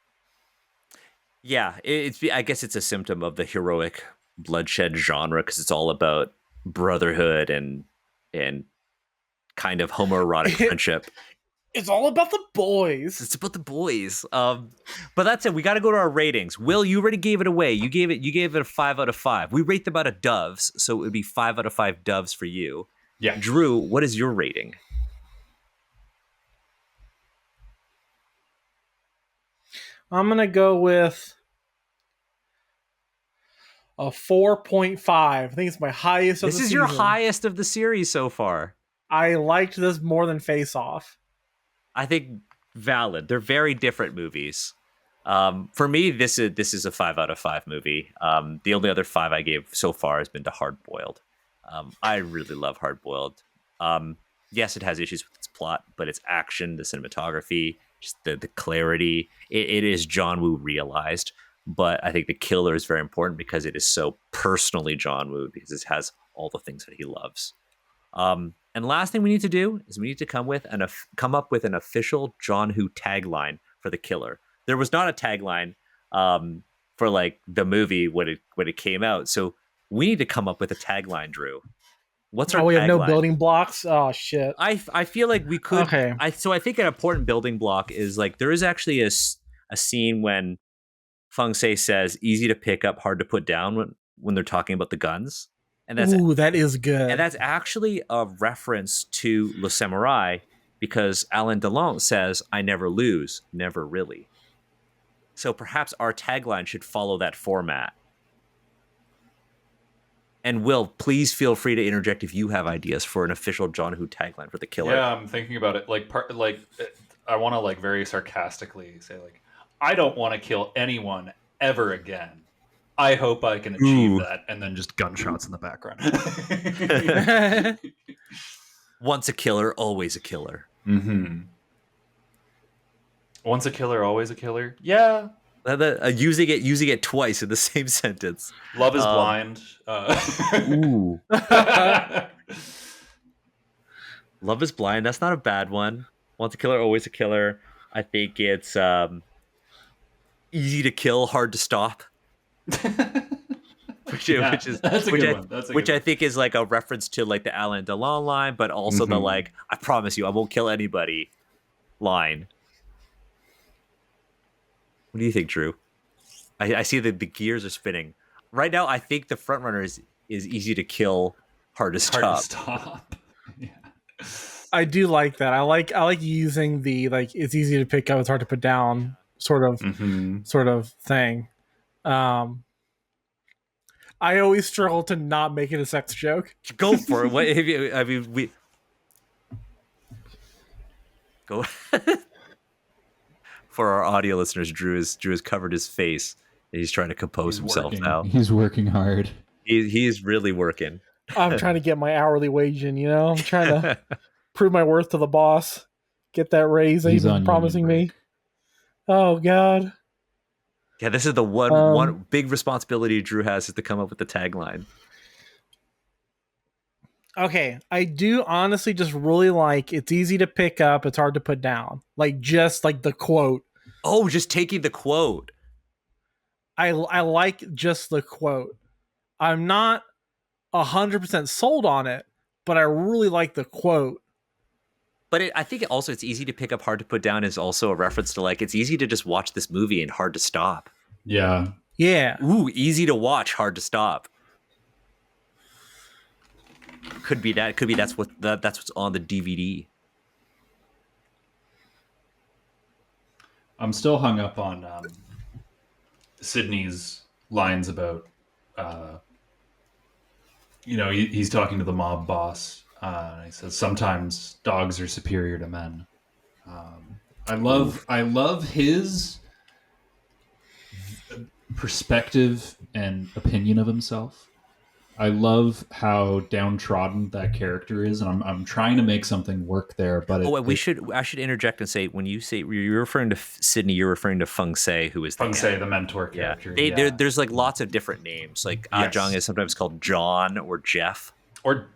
Yeah, I guess it's a symptom of the heroic bloodshed genre because it's all about brotherhood and kind of homoerotic friendship. It's all about the boys. It's about the boys. But that's it. We got to go to our ratings. Will, you already gave it away. You gave it a 5 out of 5. We rate them out of doves, so it would be 5 out of 5 doves for you. Yeah. Drew, what is your rating? I'm gonna go with a 4.5. I think it's my highest of the season. This is your highest of the series so far. I liked this more than Face Off. I think valid. They're very different movies. For me, this is a 5 out of 5 movie. The only other 5 I gave so far has been to Hard Boiled. I really love Hard Boiled. Yes, it has issues with its plot, but its action, the cinematography, just the clarity, it is John Woo realized. But I think The Killer is very important because it is so personally John Woo, because it has all the things that he loves. And last thing we need to do is we need to come up with an official John Woo tagline for The Killer. There was not a tagline for like the movie when it came out, so we need to come up with a tagline, Drew. What's our tagline? We have no building blocks. Oh shit! I feel like we could. Okay. So I think an important building block is like there is actually a scene when Feng Sei says "easy to pick up, hard to put down" when they're talking about the guns. And that is good. And that's actually a reference to Le Samouraï because Alain Delon says, "I never lose, never really." So perhaps our tagline should follow that format. And Will, please feel free to interject if you have ideas for an official John Woo tagline for The Killer. Yeah, I'm thinking about it. I want to like very sarcastically say like, I don't want to kill anyone ever again. I hope I can achieve that, and then just gunshots in the background. Once a killer, always a killer. Mm-hmm. Once a killer, always a killer. Yeah. Using it twice in the same sentence. Love is blind. Ooh. Love is blind. That's not a bad one. Once a killer, always a killer. I think it's easy to kill, hard to stop. which I think is like a reference to like the Alain Delon line, but also the like, I promise you, I won't kill anybody line. What do you think, Drew? I see that the gears are spinning. Right now, I think the front runner is easy to kill, hard to stop. Hard to stop. Yeah. I do like that. I like using the like it's easy to pick up, it's hard to put down sort of thing. Um, I always struggle to not make it a sex joke. Go for it. What have you? I mean, we go for our audio listeners. Drew has covered his face. And he's trying to compose himself now. He's working hard. He's really working. I'm trying to get my hourly wage in. I'm trying to prove my worth to the boss, get that raise that he's been promising me. Oh God. Yeah, this is the one big responsibility Drew has is to come up with the tagline. Okay, I do honestly just really like it's easy to pick up, it's hard to put down. Like just like the quote. Oh, just taking the quote. I like just the quote. I'm not 100% sold on it, but I really like the quote. But I think also it's easy to pick up, hard to put down is also a reference to like it's easy to just watch this movie and hard to stop. Yeah. Yeah. Ooh, easy to watch, hard to stop. Could be that. Could be that's what's on the DVD. I'm still hung up on Sydney's lines about, he's talking to the mob boss. He says sometimes dogs are superior to men. I love his perspective and opinion of himself. I love how downtrodden that character is, and I'm trying to make something work there. But I should interject and say when you say you're referring to Sydney, you're referring to Feng Se, who is Feng Se, the mentor character. There's like lots of different names. Like Ajong is sometimes called John or Jeff or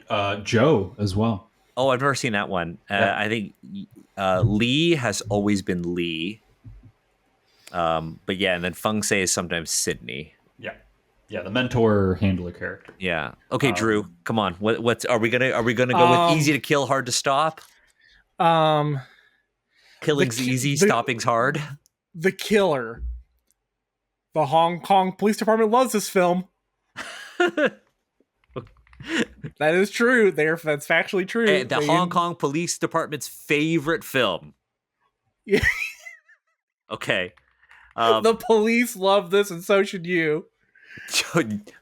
Joe as well. Oh, I've never seen that one. I think Lee has always been Lee. But yeah, and then Feng Se is sometimes Sydney. Yeah, the mentor handler character. Yeah. Okay, Drew, come on. What's are we gonna go with easy to kill, hard to stop? Killing's easy, stopping's hard. The Killer. The Hong Kong Police Department loves this film. That is true. That's factually true. The Hong Kong Police Department's favorite film. Yeah. Okay. The police love this, and so should you.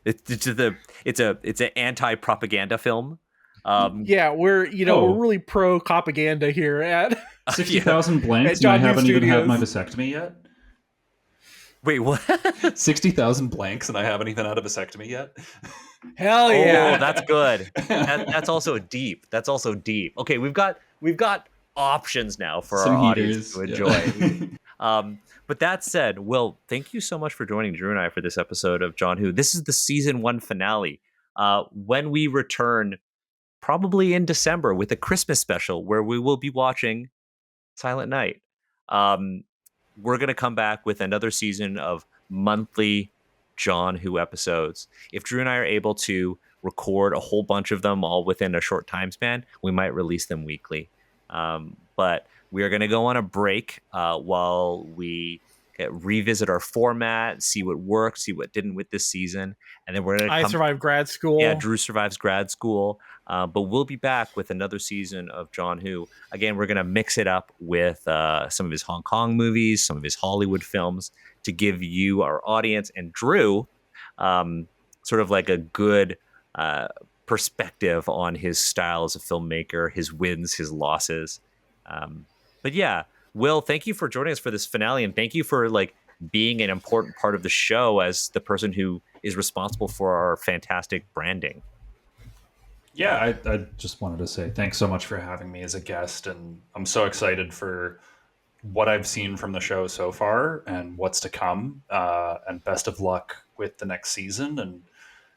It's an anti-propaganda film. We're really pro propaganda here at 60,000 blanks, and I haven't even had my vasectomy yet. Wait, what? 60,000 blanks, and I haven't even had a vasectomy yet. Hell yeah! Oh, that's good. That's also deep. That's also deep. Okay, we've got options now for some our heaters audience to enjoy. But that said, Will, thank you so much for joining Drew and I for this episode of John Who. This is the season 1 finale. When we return, probably in December, with a Christmas special where we will be watching Silent Night. We're going to come back with another season of monthly John Who episodes. If Drew and I are able to record a whole bunch of them all within a short time span, we might release them weekly. But we are going to go on a break while we revisit our format, see what worked, see what didn't with this season. And then we're going to I survived grad school. Yeah, Drew survives grad school. But we'll be back with another season of John Who. Again, we're going to mix it up with some of his Hong Kong movies, some of his Hollywood films to give you, our audience, and Drew sort of like a good perspective on his style as a filmmaker, his wins, his losses. But yeah, Will, thank you for joining us for this finale, and thank you for being an important part of the show as the person who is responsible for our fantastic branding. Yeah, I just wanted to say thanks so much for having me as a guest, and I'm so excited for what I've seen from the show so far and what's to come, and best of luck with the next season. And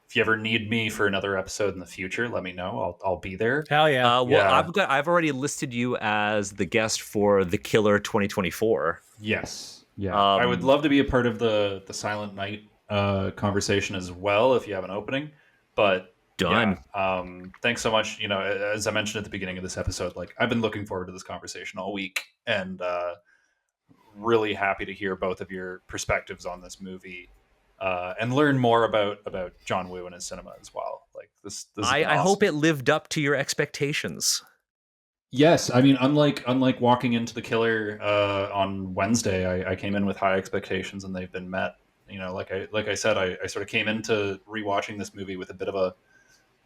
if you ever need me for another episode in the future, let me know. I'll be there. Hell yeah. I've already listed you as the guest for The Killer 2024. Yes. Yeah. I would love to be a part of the Silent Night conversation as well if you have an opening. But done. Yeah, thanks so much. As I mentioned at the beginning of this episode, I've been looking forward to this conversation all week, and really happy to hear both of your perspectives on this movie. And learn more about John Woo and his cinema as well. This I hope it lived up to your expectations. Yes, I mean, unlike walking into The Killer on Wednesday, I came in with high expectations and they've been met. You know, like I said, I sort of came into rewatching this movie with a bit of a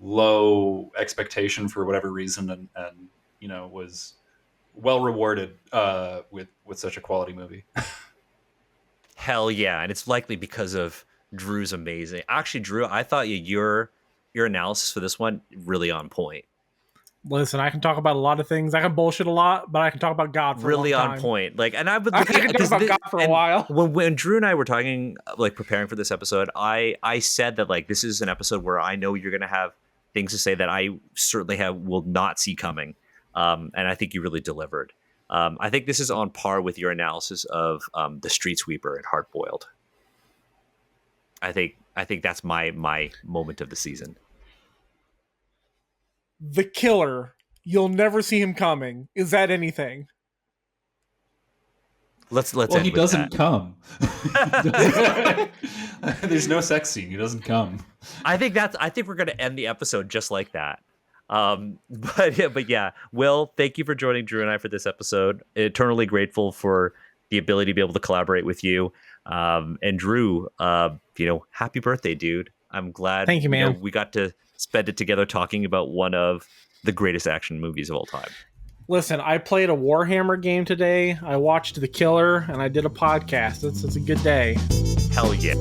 low expectation for whatever reason, and you know, was well rewarded with such a quality movie. Hell yeah, and it's likely because of Drew's amazing. Actually, Drew, I thought your analysis for this one really on point. Listen, I can talk about a lot of things. I can bullshit a lot, but I can talk about God for a long Really on time. point. Like, and I would I can talk about God for a while. When Drew and I were talking, like preparing for this episode, I said that like this is an episode where I know you're gonna have things to say that I certainly will not see coming. And I think you really delivered. I think this is on par with your analysis of the Street Sweeper and Hard Boiled. I think that's my moment of the season. The Killer, you'll never see him coming. Is that anything? Let's Well, end he with doesn't that. come. There's no sex scene. He doesn't come. I think we're gonna end the episode just like that. But yeah, Will, thank you for joining Drew and I for this episode. Eternally grateful for the ability to be able to collaborate with you. And Drew, happy birthday, dude. I'm glad Thank you, man. we got to spend it together talking about one of the greatest action movies of all time. Listen, I played a Warhammer game today. I watched The Killer, and I did a podcast. It's a good day. Hell yeah.